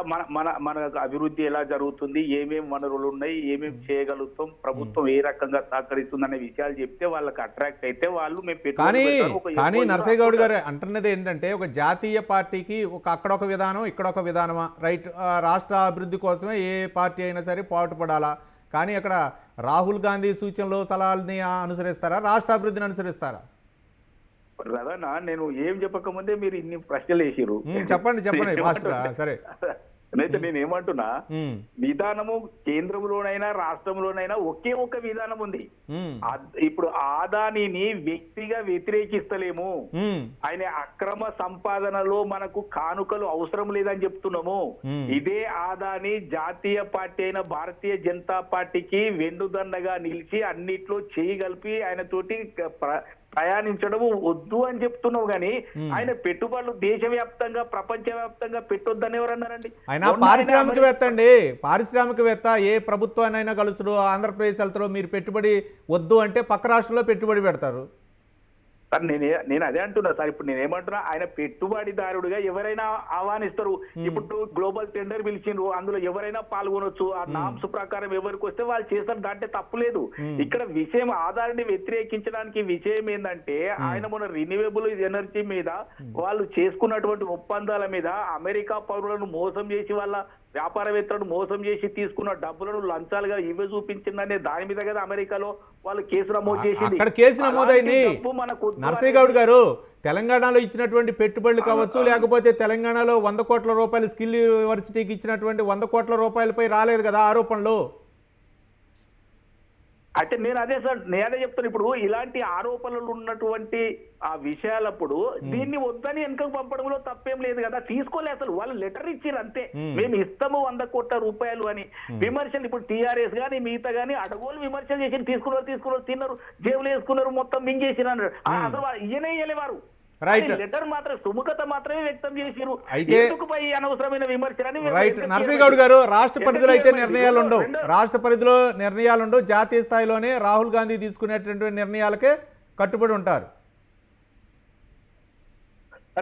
S4: మన అభివృద్ధి ఎలా జరుగుతుంది, ఏమేం వనరులు ఉన్నాయి, ఏమేం చేయగలుగుతాం, ప్రభుత్వం ఏ రకంగా సహకరిస్తుంది అనే విషయాలు చెప్తే వాళ్ళకి అట్రాక్ట్ అయితే వాళ్ళు మేము
S1: కానీ
S4: పెట్టుబడి పెడతారు.
S1: కానీ నరసయ్య గౌడ్ గారు అంటున్నది ఏంటంటే ఒక జాతీయ పార్టీకి అక్కడ ఒక విధానం ఇక్కడ ఒక విధానమా? రైట్, రాష్ట్ర అభివృద్ధి కోసమే ఏ పార్టీ అయినా సరే పాటుపడాలా, కానీ అక్కడ రాహుల్ గాంధీ సూచనలు సలహాలని అనుసరిస్తారా, రాష్ట్ర అభివృద్ధిని అనుసరిస్తారా?
S4: రదనా, నేను ఏం చెప్పకముందే మీరు ఇన్ని ప్రశ్నలు వేసిరు.
S1: చెప్పండి మాస్టర్. సరే,
S4: అయితే నేను ఏమంటున్నా, విధానము కేంద్రంలోనైనా రాష్ట్రంలోనైనా ఒకే ఒక విధానం ఉంది. ఇప్పుడు ఆదానిని వ్యక్తిగా వ్యతిరేకిస్తలేము, ఆయన అక్రమ సంపాదనలో మనకు కానుకలు అవసరం లేదని చెప్తున్నాము. ఇదే ఆదాని జాతీయ పార్టీ అయిన భారతీయ జనతా పార్టీకి వెన్నుదన్నగా నిలిచి అన్నిట్లో చేయి కలిపి ఆయన తోటి ప్రయాణించడం వద్దు అని చెప్తున్నావు, కానీ ఆయన పెట్టుబడులు దేశవ్యాప్తంగా ప్రపంచవ్యాప్తంగా పెట్టొద్దని ఎవరన్నారండి?
S1: ఆయన పారిశ్రామికవేత్త అండి, పారిశ్రామికవేత్త. ఏ ప్రభుత్వాన్నైనా కలుసుడు, ఆంధ్రప్రదేశ్ వెళ్తారో, మీరు పెట్టుబడి వద్దు అంటే పక్క రాష్ట్రంలో పెట్టుబడి పెడతారు.
S4: సార్ నేను అదే అంటున్నా సార్. ఇప్పుడు నేను ఏమంటున్నా, ఆయన పెట్టుబడిదారుడుగా ఎవరైనా ఆహ్వానిస్తారు. ఇప్పుడు గ్లోబల్ టెండర్ పిలిచిండ్రు, అందులో ఎవరైనా పాల్గొనొచ్చు. ఆ నామ్స్ ప్రకారం ఎవరికి వస్తే వాళ్ళు చేస్తారు, దాంట్లో తప్పు లేదు. ఇక్కడ విషయం ఆధారాన్ని వ్యతిరేకించడానికి విషయం ఏంటంటే, ఆయన మన రిన్యూవబుల్ ఎనర్జీ మీద వాళ్ళు చేసుకున్నటువంటి ఒప్పందాల మీద అమెరికా పౌరులను మోసం చేసి వాళ్ళ వ్యాపారవేత్తలను మోసం చేసి తీసుకున్న డబ్బులను లంచాలుగా ఇవే చూపించిందనే దాని మీద కదా అమెరికాలో వాళ్ళు కేసు నమోదు చేసింది.
S1: అక్కడ కేసు నమోదైంది. నరసయ్య గౌడ్ గారు, తెలంగాణలో ఇచ్చినటువంటి పెట్టుబడులు కావచ్చు, లేకపోతే తెలంగాణలో 100 కోట్ల రూపాయలు స్కిల్ యూనివర్సిటీకి ఇచ్చినటువంటి 100 కోట్ల రూపాయలపై రాలేదు కదా ఆరోపణలు.
S4: అయితే నేను అదే సార్, నేనే చెప్తాను. ఇప్పుడు ఇలాంటి ఆరోపణలు ఉన్నటువంటి ఆ విషయాలప్పుడు దీన్ని వద్దని వెనుకకు పంపడంలో తప్పేం లేదు కదా. తీసుకోలే, అసలు వాళ్ళు లెటర్ ఇచ్చారు అంతే, మేము ఇస్తాము 100 కోట్ల రూపాయలు అని. విమర్శలు ఇప్పుడు టీఆర్ఎస్ గానీ మిగతా గానీ అడగోలు విమర్శలు చేసి తీసుకున్నారు, తిన్నారు, జేబులు వేసుకున్నారు, మొత్తం మింగేసిన అన్నారు. అసలు ఇయ్యలేవారు. లెటర్ మాత్రం సుముఖత మాత్రమే వ్యక్తం చేసిరు. అనవసరమైన విమర్శలని.
S1: రైట్, నరసయ్య గౌడ్ గారు, రాష్ట్ర పరిధిలో అయితే నిర్ణయాలు ఉండవు, రాష్ట్ర పరిధిలో నిర్ణయాలు ఉండవు, జాతీయ స్థాయిలోనే రాహుల్ గాంధీ తీసుకునేటువంటి నిర్ణయాలకే కట్టుబడి ఉంటారు.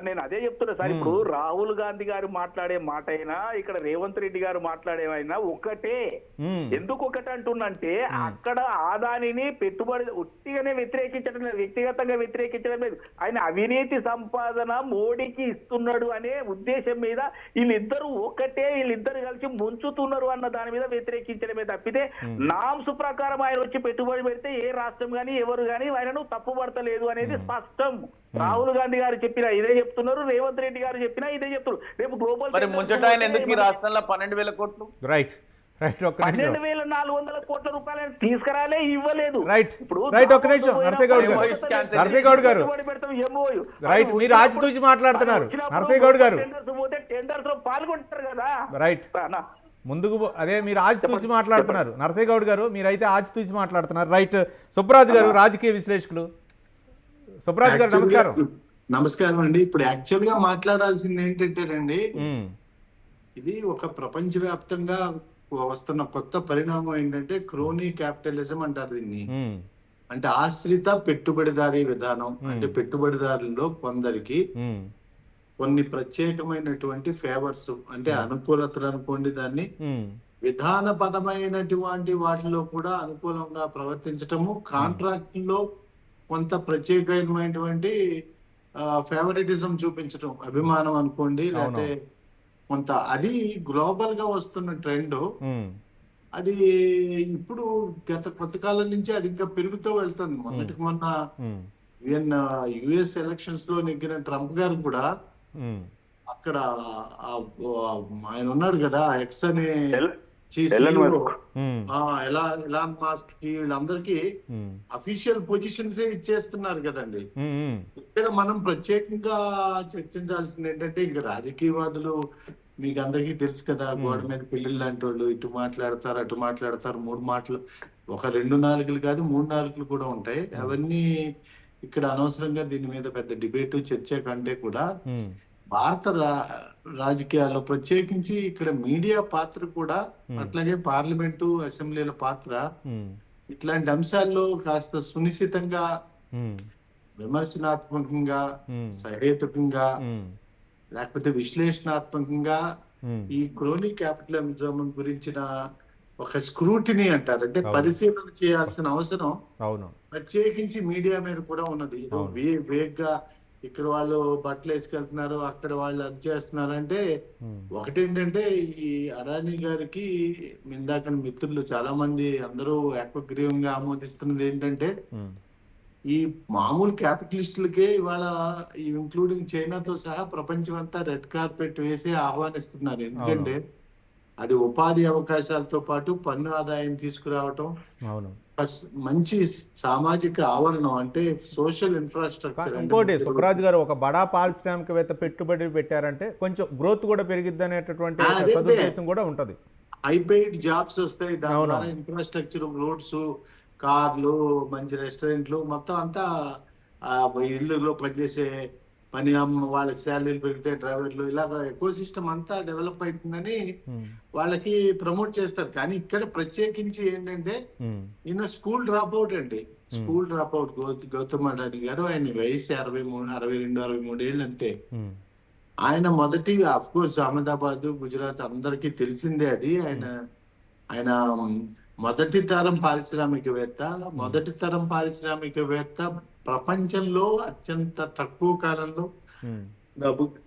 S4: నేను అదే చెప్తున్నా సార్. ఇప్పుడు రాహుల్ గాంధీ గారు మాట్లాడే మాట అయినా, ఇక్కడ రేవంత్ రెడ్డి గారు మాట్లాడేమైనా ఒకటే. ఎందుకు ఒకటే అంటున్నంటే, అక్కడ ఆదానిని పెట్టుబడి ఉట్టిగానే వ్యతిరేకించడం లేదు, వ్యక్తిగతంగా వ్యతిరేకించడం లేదు. ఆయన అవినీతి సంపాదన మోడీకి ఇస్తున్నాడు అనే ఉద్దేశం మీద వీళ్ళిద్దరూ ఒకటే, వీళ్ళిద్దరు కలిసి ముంచుతున్నారు అన్న దాని మీద వ్యతిరేకించడమే తప్పితే, నామ్స్ ప్రకారం ఆయన వచ్చి పెట్టుబడి పెడితే ఏ రాష్ట్రం గానీ ఎవరు గానీ ఆయనను తప్పుపడతలేదు అనేది స్పష్టం. రాహుల్ గాంధీ గారు చెప్పినా ఇదే చెప్తున్నారు, రేవంత్ రెడ్డి గారు చెప్పినా ఇదే చెప్తున్నారు. రేపు గ్లోబల్
S3: రాష్ట్రంలో 12,000 కోట్లు,
S1: రైట్,
S4: 12,400 కోట్ల రూపాయలు తీసుకురాలే, ఇవ్వలేదు.
S1: రైట్, ఒక నిమిషం నరసయ్య గౌడ్ గారు, రైట్, మీరు ఆచితూచి మాట్లాడుతున్నారు నరసయ్య గౌడ్ గారు.
S4: టెండర్స్ లో పాల్గొంటారు కదా.
S1: రైట్, ముందుకు అదే మీరు ఆచితూచి మాట్లాడుతున్నారు నరసయ్య గౌడ్ గారు, మీరైతే ఆచితూచి మాట్లాడుతున్నారు. రైట్, సుబ్బరాజు గారు, రాజకీయ విశ్లేషకులు. సుబ్బరాజు గారు నమస్కారం.
S5: నమస్కారం అండి. ఇప్పుడు యాక్చువల్ గా మాట్లాడాల్సింది ఏంటంటే రండి, ఇది ఒక ప్రపంచవ్యాప్తంగా వస్తున్న కొత్త పరిణామం ఏంటంటే క్రోనీ క్యాపిటలిజం అంటారు దీన్ని. అంటే ఆశ్రిత పెట్టుబడిదారీ విధానం. అంటే పెట్టుబడిదారుల్లో కొందరికి కొన్ని ప్రత్యేకమైనటువంటి ఫేవర్స్, అంటే అనుకూలతలు అనుకోండి దాన్ని, విధానపరమైనటువంటి వాటిలో కూడా అనుకూలంగా ప్రవర్తించటము, కాంట్రాక్ట్ లో కొంత ప్రత్యేకమైనటువంటి ఫేవరెటిజం చూపించడం, అభిమానం అనుకోండి, లేకపోతే కొంత, అది గ్లోబల్ గా వస్తున్న ట్రెండ్. అది ఇప్పుడు గత కొంతకాలం నుంచి అది ఇంకా పెరుగుతూ వెళ్తుంది. మొన్నటికి మొన్న యుఎస్ ఎలక్షన్స్ లో నెగ్గిన ట్రంప్ గారు కూడా అక్కడ ఆయన ఉన్నాడు కదా, ఎక్స్ అనే ఎలాన్ మాస్క్ కి, వీళ్ళందరికీ అఫీషియల్ పొజిషన్స్ ఇచ్చేస్తున్నారు కదండి. ఇక్కడ మనం ప్రత్యేకంగా చర్చించాల్సింది ఏంటంటే, ఇంకా రాజకీయవాదులు మీకు అందరికీ తెలుసు కదా, గోడ మీద పిల్లలు లాంటి వాళ్ళు ఇటు మాట్లాడతారు, అటు మాట్లాడతారు, 3 మాటలు ఒక 2 నాలుకలు కాదు 3 నాలుకలు కూడా ఉంటాయి. అవన్నీ ఇక్కడ అనవసరంగా దీని మీద పెద్ద డిబేటు చర్చ కంటే కూడా
S1: ఉమ్,
S5: భారత రాజకీయాల్లో ప్రత్యేకించి ఇక్కడ మీడియా పాత్ర కూడా, అట్లాగే పార్లమెంటు అసెంబ్లీల పాత్ర
S1: ఉమ్,
S5: ఇట్లాంటి అంశాల్లో కాస్త సునిశ్చితంగా,
S1: ఉమ్,
S5: విమర్శనాత్మకంగా,
S1: ఉమ్,
S5: సహేతుకంగా,
S1: ఉమ్,
S5: లేకపోతే విశ్లేషణాత్మకంగా
S1: ఉమ్,
S5: ఈ క్రోనీ క్యాపిటలిజం గురించిన ఒక స్క్రూటినీ అంటారు, అంటే
S1: అవును.
S5: పరిశీలన చేయాల్సిన అవసరం
S1: అవును.
S5: ప్రత్యేకించి మీడియా మీద కూడా ఉన్నది. ఏదో
S1: అవును.
S5: వేగ్గా ఇక్కడ వాళ్ళు బట్టలు వేసుకెళ్తున్నారు, అక్కడ వాళ్ళు అది చేస్తున్నారు అంటే,
S1: ఉమ్,
S5: ఒకటేంటంటే ఈ అదానీ గారికి ఇందాక మిత్రులు చాలా మంది అందరూ ఏకగ్రీవంగా ఆమోదిస్తున్నది ఏంటంటే,
S1: ఉమ్,
S5: ఈ మామూలు క్యాపిటలిస్టులకే ఇవాళ ఇంక్లూడింగ్ చైనాతో సహా ప్రపంచం అంతా రెడ్ కార్పెట్ వేసి ఆహ్వానిస్తున్నారు. ఎందుకంటే అది ఉపాధి అవకాశాలతో పాటు పన్ను ఆదాయం తీసుకురావటం,
S1: అవును.
S5: ప్లస్ మంచి సామాజిక ఆవరణం, అంటే సోషల్ ఇన్ఫ్రాస్ట్రక్చర్.
S1: ఇంకోటి సుబ్బరాజు గారు, ఒక బడా పారిశ్రామికవేత్త పెట్టుబడి పెట్టారంటే కొంచెం గ్రోత్ కూడా పెరిగిద్ది అనేటటువంటి
S5: అదే
S1: సదుద్దేశం కూడా ఉంటది.
S5: హైపెయిడ్ జాబ్స్ వస్తాయి, దాని
S1: అవును.
S5: ద్వారా ఇన్ఫ్రాస్ట్రక్చర్, రోడ్స్, కార్లు, మంచి రెస్టారెంట్లు మొత్తం అంతా ఇళ్ళలో పనిచేసే వాళ్ళకి శాలరీలు పెరిగితే డ్రైవర్లు, ఇలాగ ఎకో సిస్టమ్ అంతా డెవలప్ అవుతుందని
S1: ఉమ్,
S5: వాళ్ళకి ప్రమోట్ చేస్తారు. కానీ ఇక్కడ ప్రత్యేకించి ఏంటంటే,
S1: ఉమ్,
S5: ఈయన స్కూల్ డ్రాప్ అవుట్ అండి. School drop out Gautam Adani గారు. ఆయన వయసు 62-63 ఏళ్ళు అంతే.
S1: ఉమ్,
S5: ఆయన మొదటి అఫ్ కోర్స్ అహ్మదాబాద్, గుజరాత్ అందరికీ తెలిసిందే అది. ఆయన ఆయన మొదటి తరం పారిశ్రామికవేత్త. మొదటి తరం పారిశ్రామికవేత్త ప్రపంచంలో అత్యంత తక్కువ కాలంలో,
S1: ఉమ్,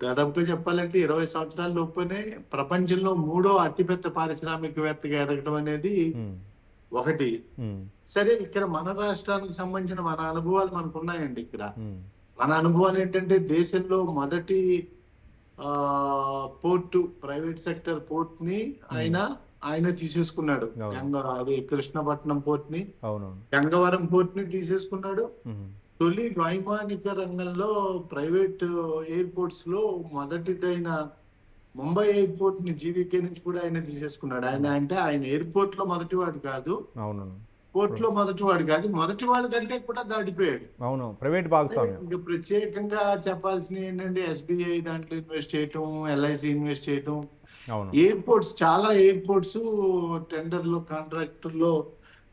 S5: దాదాపుగా చెప్పాలంటే 20 సంవత్సరాల లోపునే ప్రపంచంలో 3వ అతిపెద్ద పారిశ్రామికవేత్తగా ఎదగడం అనేది
S1: ఉమ్,
S5: ఒకటి.
S1: ఉమ్,
S5: సరే, ఇక్కడ మన రాష్ట్రానికి సంబంధించిన మన అనుభవాలు మనకు ఉన్నాయండి. ఇక్కడ
S1: ఉమ్,
S5: మన అనుభవాలు ఏంటంటే, దేశంలో మొదటి పోర్టు, ప్రైవేట్ సెక్టర్ పోర్ట్ ని ఆయన తీసేసుకున్నాడు.
S1: అవును.
S5: అది కృష్ణపట్నం పోర్ట్ ని,
S1: అవునవును.
S5: గంగవరం పోర్ట్ ని తీసేసుకున్నాడు.
S1: ఉమ్,
S5: తొలి వైమానిక రంగంలో ప్రైవేట్ ఎయిర్పోర్ట్స్ లో మొదటిదైన ముంబై ఎయిర్పోర్ట్ ని జీవీకే నుంచి కూడా ఆయన తీసేసుకున్నాడు. ఆయన ఎయిర్పోర్ట్ లో మొదటివాడు కాదు,
S1: అవును.
S5: పోర్ట్ లో మొదటివాడు కాదు, మొదటివాడు కంటే కూడా దాటిపోయాడు.
S1: అవును, ప్రైవేట్ భాగస్వామ్యం.
S5: ఇంకా ప్రత్యేకంగా చెప్పాల్సిన ఏంటంటే, ఎస్బీఐ దాంట్లో ఇన్వెస్ట్ చేయటం, ఎల్ఐసి ఇన్వెస్ట్ చేయటం,
S1: అవును.
S5: ఎయిర్పోర్ట్స్, చాలా ఎయిర్పోర్ట్స్ టెండర్లు, కాంట్రాక్టుల్లో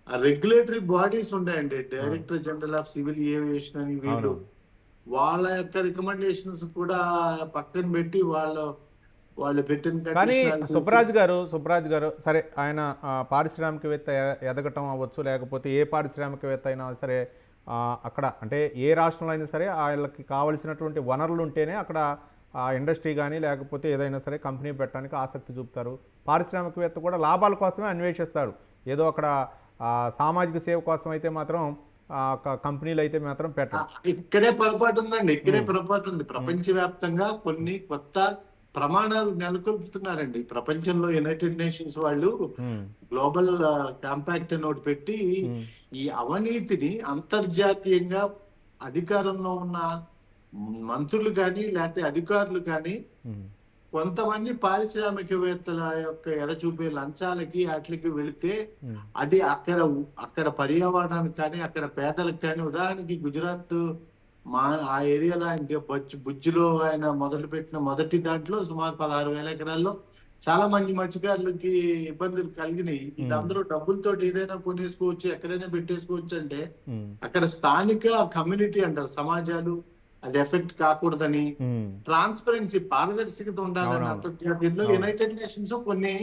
S5: రెగ్యులేటరీ బాడీస్ ఉంటాయండి. Director general of civil aviation అని, వీళ్ళు
S1: అవును.
S5: వాళ్ళ యొక్క రికమెండేషన్స్ కూడా పక్కన పెట్టి వాళ్ళు పెట్టిన
S1: కానీ
S5: conditional
S1: సుబ్బరాజు గారు సరే, ఆయన పారిశ్రామికవేత్త ఎదగటం అవ్వచ్చు, లేకపోతే ఏ పారిశ్రామికవేత్త అయినా సరే, అక్కడ అంటే ఏ రాష్ట్రంలో అయినా సరే వాళ్ళకి కావలసినటువంటి వనరులు ఉంటేనే అక్కడ ఇండస్ట్రీ కానీ లేకపోతే ఏదైనా సరే కంపెనీ పెట్టడానికి ఆసక్తి చూపుతారు. పారిశ్రామికవేత్త కూడా లాభాల కోసమే అన్వేషిస్తాడు. ఏదో అక్కడ సామాజిక సేవ కోసం అయితే మాత్రం కంపెనీలు అయితే మాత్రం పెట్టరు.
S5: ఇక్కడే పొరపాటు ఉందండి. ఇక్కడే పొరపాటు ఉంది. ప్రపంచవ్యాప్తంగా కొన్ని కొత్త ప్రమాణాలు నెలకొల్పుతున్నారండి. ప్రపంచంలో యునైటెడ్ నేషన్స్ వాళ్ళు గ్లోబల్ కాంపాక్ట్ నోట్ పెట్టి ఈ అవినీతిని అంతర్జాతీయంగా అధికారంలో ఉన్న మంత్రులు కానీ లేకపోతే అధికారులు కానీ కొంతమంది పారిశ్రామికవేత్తల యొక్క ఎరచూపే లంచాలకి వాటికి వెళితే అది అక్కడ పర్యావరణానికి కానీ అక్కడ పేదలకు కానీ, ఉదాహరణకి గుజరాత్ ఆ ఏరియాలో ఆయన బుజ్జిలో ఆయన మొదలుపెట్టిన మొదటి దాంట్లో సుమారు 16,000 ఎకరాల్లో చాలా మంది మత్స్యకారులకి ఇబ్బందులు కలిగినాయి. వీళ్ళందరూ డబ్బులతో ఏదైనా కొనేసుకోవచ్చు, ఎక్కడైనా పెట్టేసుకోవచ్చు. అంటే అక్కడ స్థానిక కమ్యూనిటీ అంటారు, సమాజాలు, అది ఎఫెక్ట్ కాకూడదని, ట్రాన్స్పరెన్సీ, పారదర్శకత ఉండాలని అంతర్జాతీయంలో యునైటెడ్ నేషన్స్ కొన్ని,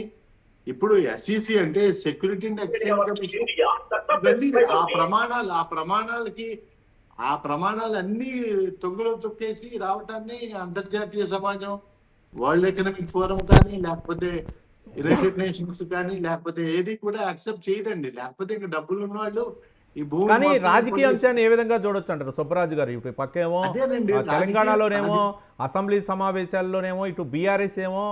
S5: ఇప్పుడు ఎస్ఈసి అంటే సెక్యూరిటీ అండ్ ఎక్స్చేంజ్ కమిషన్, ఆ ప్రమాణాలన్నీ తొంగలో తొక్కేసి రావటాన్ని అంతర్జాతీయ సమాజం, వరల్డ్ ఎకనామిక్ ఫోరం కానీ లేకపోతే యునైటెడ్ నేషన్స్ కానీ లేకపోతే ఏది కూడా యాక్సెప్ట్ చేయదండి. లేకపోతే ఇంకా డబ్బులు ఉన్న వాళ్ళు ఈ భూమి.
S1: కానీ రాజకీయ అంశాన్ని ఏ విధంగా చూడొచ్చు అంటారు సుబ్బరాజు గారు? ఇటు పక్కేమో తెలంగాణలోనేమో అసెంబ్లీ సమావేశాల్లోనేమో, ఇటు బీఆర్ఎస్ ఏమో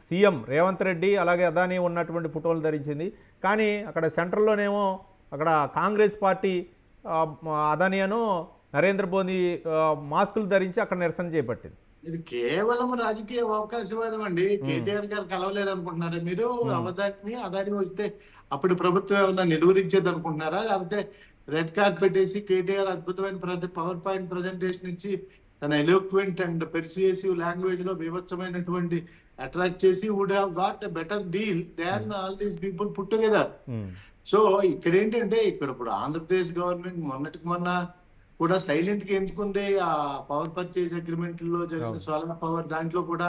S1: సీఎం రేవంత్ రెడ్డి అలాగే అదానీ ఉన్నటువంటి ఫోటోలు ధరించింది. కానీ అక్కడ సెంట్రల్లోనేమో అక్కడ కాంగ్రెస్ పార్టీ అదానీ నరేంద్ర మోదీ మాస్కులు ధరించి అక్కడ నిరసన చేపట్టింది.
S5: ఇది కేవలం రాజకీయ అవకాశవాదం అండి. కేటీఆర్ గారు కలవలేదు అనుకుంటున్నారా మీరు? అదాని వస్తే అప్పుడు ప్రభుత్వం ఏమన్నా నిలువరించేది అనుకుంటున్నారా? లేకపోతే రెడ్ కార్పెట్ వేసి కేటీఆర్ అద్భుతమైన పవర్ పాయింట్ ప్రజెంటేషన్ ఇచ్చి తన ఎలోక్వెంట్ అండ్ పెర్సుయేసివ్ లాంగ్వేజ్ లో బీభత్సమైనటువంటి అట్రాక్ట్ చేసి would have got a better deal than all these people put together. So ఇక్కడ ఏంటంటే ఇప్పుడు ఆంధ్రప్రదేశ్ గవర్నమెంట్ మొన్నటికి మొన్న కూడా సైలెంట్ గా ఎందుకుంది ఆ పవర్ పర్చేజ్ అగ్రిమెంట్ లో జరిగిన సోలార్ పవర్ దాంట్లో కూడా?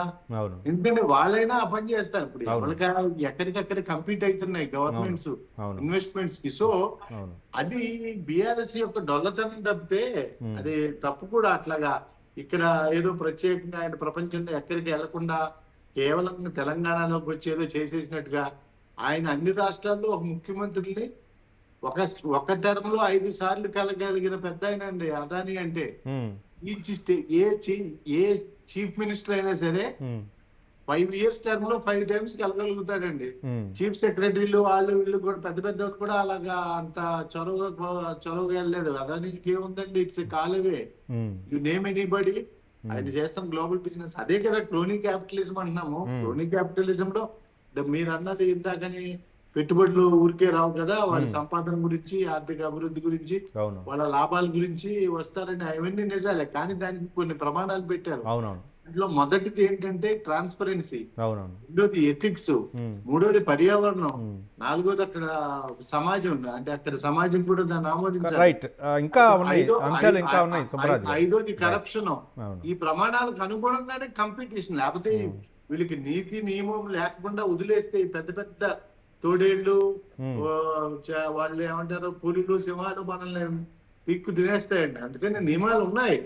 S5: ఎందుకంటే వాళ్ళైనా ఆ పని చేస్తారు. ఇప్పుడు ఎవరికైనా ఎక్కడికక్కడ కంపీట్ అవుతున్నాయి గవర్నమెంట్స్ ఇన్వెస్ట్మెంట్స్ కి. సో అది బిఆర్ఎస్ యొక్క డొల్లతనం తప్పితే అది తప్పు కూడా. అట్లాగా ఇక్కడ ఏదో ప్రత్యేకంగా ఆయన ప్రపంచంలో ఎక్కడికి వెళ్లకుండా కేవలం తెలంగాణలోకి వచ్చి ఏదో చేసేసినట్టుగా ఆయన అన్ని రాష్ట్రాల్లో ఒక ముఖ్యమంత్రిని ఒక టర్మ్ లో 5 సార్లు కలగలిగిన పెద్ద ఆయన అండి అదాని అంటే. ఏ చీఫ్ మినిస్టర్ అయినా సరే 5 years టర్మ్ లో 5 times కలగలుగుతాడండి. చీఫ్ సెక్రటరీలు వాళ్ళు వీళ్ళు కూడా పెద్ద పెద్ద కూడా అలాగా అంత చొరవగా వెళ్ళలేదు. అదానికి ఏముందండి, ఇట్స్ కాలేవే, యు నేమ్ ఎనీబడి. ఆయన చేస్తాం గ్లోబల్ బిజినెస్. అదే కదా క్రోనీ క్యాపిటలిజం అంటున్నాము. క్రోనీ క్యాపిటలిజం లో మీరు అన్నది ఇందాకని పెట్టుబడులు ఊరికే రావు కదా, వాళ్ళ సంపాదన గురించి, ఆర్థిక అభివృద్ధి గురించి, వాళ్ళ లాభాల గురించి వస్తారని అవన్నీ నిజాలే. కానీ దానికి కొన్ని ప్రమాణాలు పెట్టారు. దాంట్లో మొదటిది ఏంటంటే ట్రాన్స్పరెన్సీ, రెండోది ఎథిక్స్, మూడోది పర్యావరణం, నాలుగోది అక్కడ సమాజం, అంటే అక్కడ సమాజం కూడా దాన్ని ఆమోదించాలి, ఐదోది కరప్షన్. ఈ ప్రమాణాలకు అనుగుణంగానే కాంపిటీషన్. లేకపోతే వీళ్ళకి నీతి నియమం లేకుండా వదిలేస్తే పెద్ద పెద్ద తోడేళ్లు, వాళ్ళు ఏమంటారు, పులులు, సింహాలు మనల్ని పిక్కు తినేస్తాయండి. అందుకని నియమాలు ఉన్నాయి,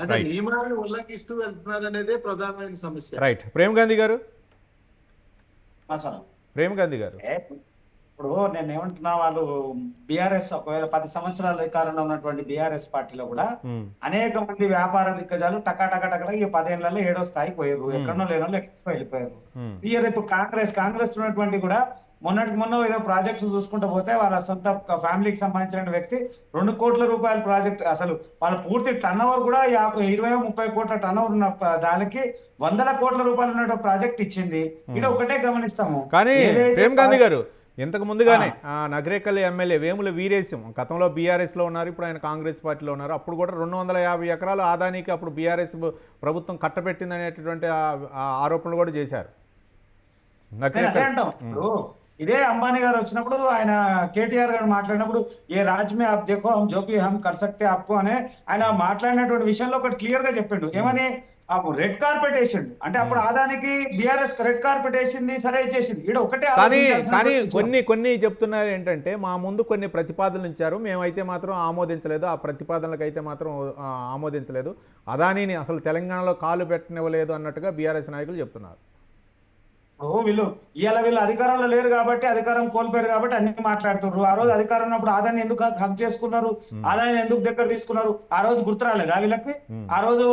S5: అదే నియమాలను ఉల్లంఘిస్తూ వెళ్తున్నారు అనేదే ప్రధానమైన సమస్య.
S1: రైట్. ప్రేమ్ గాంధీ గారు
S2: ఇప్పుడు నేను ఏమంటున్నా, వాళ్ళు బీఆర్ఎస్ ఒకవేళ 10 సంవత్సరాల అధికారంలో ఉన్నటువంటి బీఆర్ఎస్ పార్టీలో కూడా అనేక మంది వ్యాపార దిగ్గజాలు టకా ఈ 10 ఏళ్లలో 7వ స్థాయికి పోయారు, ఎక్కడో లేనో ఎక్కువ వెళ్ళిపోయారు. ఇప్పుడు కాంగ్రెస్ ఉన్నటువంటి కూడా మొన్న ఏదో ప్రాజెక్ట్ చూసుకుంటూ పోతే వాళ్ళ సొంత ఫ్యామిలీకి సంబంధించిన వ్యక్తి 2 కోట్ల రూపాయల ప్రాజెక్ట్, అసలు వాళ్ళ పూర్తి టర్న్ ఓవర్ కూడా 20-30 కోట్ల టర్న్ ఓవర్ ఉన్న దానికి 100 కోట్ల రూపాయలు ఉన్న ప్రాజెక్ట్ ఇచ్చింది. ఇది ఒకటే గమనిస్తాము.
S1: కానీ ప్రేమ్ గాంధీ గారు ఇంతకు ముందుగానే నగరేకల్ ఎమ్మెల్యే వేముల వీరేశం గతంలో బీఆర్ఎస్ లో ఉన్నారు, ఇప్పుడు ఆయన కాంగ్రెస్ పార్టీలో ఉన్నారు. అప్పుడు కూడా 250 ఎకరాలు ఆదానికి అప్పుడు బీఆర్ఎస్ ప్రభుత్వం కట్టబెట్టింది అనేటటువంటి ఆరోపణలు కూడా చేశారు.
S2: ఇదే అంబానీ గారు వచ్చినప్పుడు ఆయన కేటీఆర్ గారు మాట్లాడినప్పుడు ఏ రాజ్ మే ఆప్ దేఖో హమ్ జో భీ హమ్ కర్ సక్తే ఆప్కో అనే ఆయన మాట్లాడినటువంటి విషయంలో ఒకటి క్లియర్ గా చెప్పిండు. ఏమని, రెడ్ కార్పెట్ వేసిండు అంటే అప్పుడు ఆదానికి బీఆర్ఎస్ రెడ్ కార్పెట్ వేసింది, సరే చేసింది. ఇక్కడ ఒకటే.
S1: కానీ కొన్ని చెప్తున్నారు ఏంటంటే, మా ముందు కొన్ని ప్రతిపాదనలు ఇచ్చారు, మేమైతే మాత్రం ఆమోదించలేదు, ఆ ప్రతిపాదనలకు అయితే మాత్రం ఆమోదించలేదు, అదానిని అసలు తెలంగాణలో కాలు పెట్టనివ్వలేదు అన్నట్టుగా బీఆర్ఎస్ నాయకులు చెప్తున్నారు.
S2: వీళ్ళు అధికారంలో లేరు కాబట్టి, అధికారం కోల్పోయారు కాబట్టి అన్ని మాట్లాడుతున్నారు. ఆ రోజు అధికారం ఉన్నప్పుడు ఆదాన్ని ఎందుకు హక్ చేసుకున్నారు, ఆదాన్ని ఎందుకు దగ్గర తీసుకున్నారు, ఆ రోజు గుర్తురాలేదా వీళ్ళకి? ఆ రోజు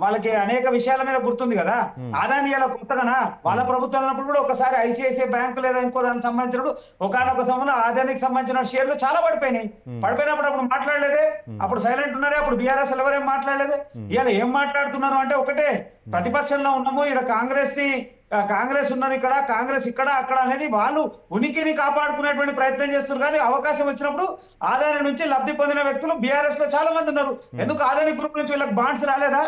S2: వాళ్ళకి అనేక విషయాల మీద గుర్తుంది కదా. ఆదాన్ని ఇలా కొత్తగానా వాళ్ళ ప్రభుత్వం ఉన్నప్పుడు కూడా ఒకసారి ఐసిఐసిఐ బ్యాంకు లేదా ఇంకో దానికి సంబంధించినప్పుడు ఒకనొక సమయంలో ఆదానికి సంబంధించిన షేర్లు చాలా పడిపోయినప్పుడు అప్పుడు మాట్లాడలేదే, అప్పుడు సైలెంట్ ఉన్నారే, అప్పుడు బీఆర్ఎస్ ఎవరేం మాట్లాడలేదే. ఇలా ఏం మాట్లాడుతున్నారు అంటే ఒకటే, ప్రతిపక్షంలో ఉన్నాము, ఇక్కడ కాంగ్రెస్ ఉన్నది, కాంగ్రెస్ ఇక్కడ అక్కడ అనేది వాళ్ళు ఉనికిని కాపాడుకునేటువంటి ప్రయత్నం చేస్తున్నారు. కానీ అవకాశం వచ్చినప్పుడు ఆదాని నుంచి లబ్ధి పొందిన వ్యక్తులు బీఆర్ఎస్ లో చాలా మంది ఉన్నారు. ఎందుకు ఆదాని గ్రూప్ నుంచి వీళ్ళకి బాండ్స్ రాలేదా?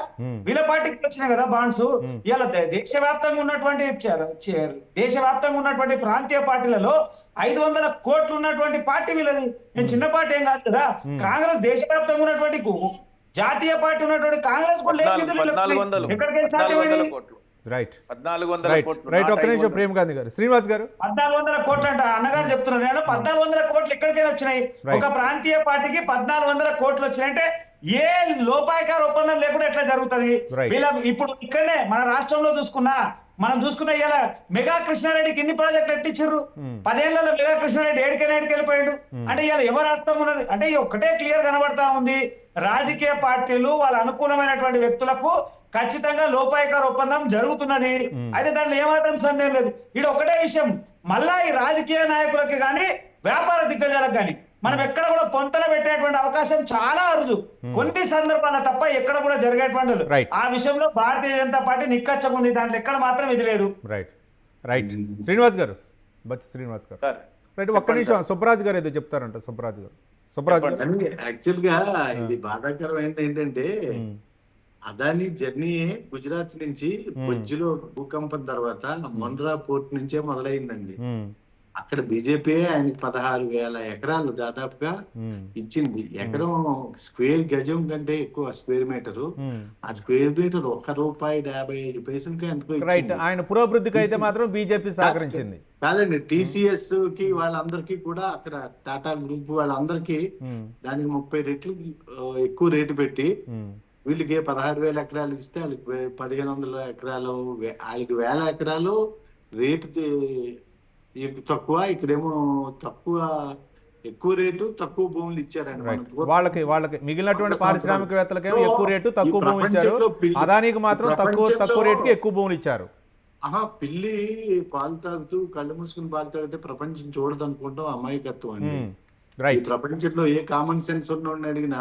S2: వీళ్ళ పార్టీకి వచ్చినాయి కదా బాండ్స్. ఇలా దేశవ్యాప్తంగా ఉన్నటువంటి ప్రాంతీయ పార్టీలలో 500 కోట్లు ఉన్నటువంటి పార్టీ వీళ్ళది. నేను చిన్న పార్టీ ఏం కాదు కదా. కాంగ్రెస్ దేశవ్యాప్తంగా ఉన్నటువంటి జాతీయ పార్టీ ఉన్నటువంటి కాంగ్రెస్ కూడా
S1: ప్రేమ్ గాంధీ గారు, శ్రీనివాస్ గారు
S2: 1400 కోట్లు అంట అన్నగారు చెప్తున్నారు. 1400 కోట్లు ఎక్కడికైనా వచ్చినాయి. ఒక ప్రాంతీయ పార్టీకి 1400 కోట్లు వచ్చినాయంటే ఏ లోపాయకార ఒప్పందం లేకుండా ఎట్లా జరుగుతుంది? వీళ్ళ ఇప్పుడు ఇక్కడనే మన రాష్ట్రంలో మనం చూసుకున్న ఇలా మెగా కృష్ణారెడ్డికి ఎన్ని ప్రాజెక్టులు ఎట్టించారు? 10 ఏళ్లలో మెగా కృష్ణారెడ్డి ఏడికి వెళ్ళిపోయాడు. అంటే ఇలా ఎవరు రాస్తాం ఉన్నది అంటే ఒక్కటే క్లియర్ కనబడతా ఉంది. రాజకీయ పార్టీలు వాళ్ళ అనుకూలమైనటువంటి వ్యక్తులకు ఖచ్చితంగా లోపాయకార ఒప్పందం జరుగుతున్నది. అయితే దాంట్లో ఏమాత్రం సందేహం లేదు. ఇది ఒకటే విషయం, మళ్ళా ఈ రాజకీయ నాయకులకి కానీ వ్యాపార దిగ్గజాలకు కానీ మనం ఎక్కడ కూడా పొంతన పెట్టేటువంటి అవకాశం చాలా అరుదు, కొన్ని సందర్భాల తప్ప ఎక్కడ కూడా జరిగేటువంటి
S1: Right.
S2: ఆ విషయంలో భారతీయ జనతా పార్టీ నిక్కచ్చగా ఉంది, దాంట్లో ఎక్కడ మాత్రం ఇది లేదు.
S1: రైట్ శ్రీనివాస్ గారు, బచ్చి శ్రీనివాస్ గారు,
S3: సార్
S1: రైట్ ఒక్క నిమిషం. సుబ్బరాజ్ గారు ఏదో చెప్తారంట. సుబ్బరాజ్ గారు.
S5: కానీ యాక్చువల్ గా ఇది బాధాకరమైనది ఏంటంటే అదాని జర్నీ గుజరాత్ నుంచి బొజ్జులో భూకంపం తర్వాత మొండ్రా పోర్ట్ నుంచే మొదలైందండి. అక్కడ బీజేపీ ఆయనకి 16,000 ఎకరాలు దాదాపుగా ఇచ్చింది. ఎకరం స్క్వేర్ గజం కంటే ఎక్కువ స్క్వేర్ మీటరు. ఆ స్క్వేర్ మీటర్ ₹1.55 ఎంతకో
S1: రైట్.
S5: ఇచ్చింది.
S1: ఆయన పురోభివృద్ధికి అయితే మాత్రం బీజేపీ సహకరించింది.
S5: కాదండి, TCS కి వాళ్ళందరికీ కూడా అక్కడ టాటా గ్రూప్ వాళ్ళందరికీ దానికి 30 రెట్లు ఎక్కువ రేటు పెట్టి వీళ్ళకి 16,000 ఎకరాలు ఇస్తే వాళ్ళకి 1,500 ఎకరాలు, వాళ్ళకి 1,000 ఎకరాలు రేటు తక్కువ, ఇక్కడేమో ఎక్కువ రేటు తక్కువ భూములు ఇచ్చారండి.
S1: వాళ్ళకి మిగిలినటువంటి పారిశ్రామికవేత్తలకేమో ఎక్కువ రేటు తక్కువ భూములు ఇచ్చారు, అదానికి మాత్రం తక్కువ రేటుకి ఎక్కువ భూములు ఇచ్చారు.
S5: పిల్లి పాలు తాగుతూ కళ్ళు మూసుకుని పాలు తాగితే ప్రపంచం చూడదు అనుకుంటాం, అమాయకత్వం అండి. ఈ ప్రపంచంలో ఏ కామన్ సెన్స్ ఉన్నోడిని అడిగినా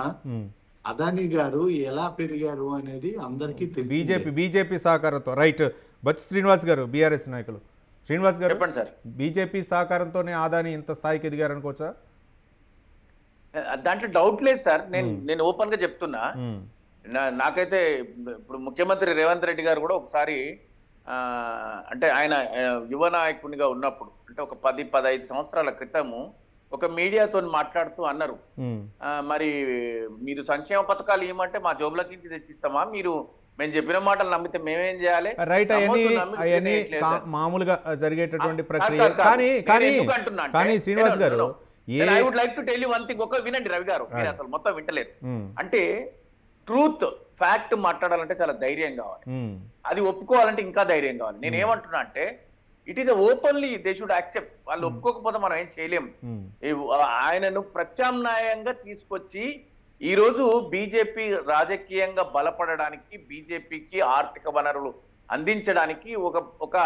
S5: అదాని గారు ఎలా పెరిగారు అనేది అందరికీ తెలుసు.
S1: బీజేపీ సహకారంతో. రైట్. బచ్చి శ్రీనివాస్ గారు, బీఆర్ఎస్ నాయకులు. శ్రీనివాస్ గారు
S3: చెప్పండి సార్.
S1: బీజేపీ సహకారంతోనే ఆదాని ఇంత స్థాయికి ఎదిగారనుకోవచ్చా?
S3: దాంట్లో డౌట్ లేదు సార్. నేను ఓపెన్ గా చెప్తున్నా. నాకైతే ఇప్పుడు ముఖ్యమంత్రి రేవంత్ రెడ్డి గారు కూడా ఒకసారి అంటే ఆయన యువ నాయకునిగా ఉన్నప్పుడు, అంటే ఒక 10-15 సంవత్సరాల క్రితము ఒక మీడియాతో మాట్లాడుతూ అన్నారు, మరి మీరు సంక్షేమ పథకాలు ఏమంటే మా జోబులకి నుంచి తెచ్చిస్తామా, మేము చెప్పిన మాటలు నమ్మితే మేమేం చేయాలి?
S1: రైట్. అవన్నీ మామూలుగా జరిగేటటువంటి ప్రక్రియ. కానీ శ్రీనివాస్ గారు,
S3: I would like to tell you one thing. వినండి రవి గారు, మీరు అసలు మొత్తం వింటలేరు. అంటే ట్రూత్ ఫ్యాక్ట్ మాట్లాడాలంటే చాలా ధైర్యం కావాలి, అది ఒప్పుకోవాలంటే ఇంకా ధైర్యం కావాలి. నేను ఏమంటున్నా అంటే it is openly they should accept. వాళ్ళు ఒప్పుకోకపోతే మనం ఏం చేయలేం. ఆయనను ప్రత్యామ్నాయంగా తీసుకొచ్చి ఈ రోజు బీజేపీ రాజకీయంగా బలపడడానికి, బీజేపీకి ఆర్థిక వనరులు అందించడానికి ఒక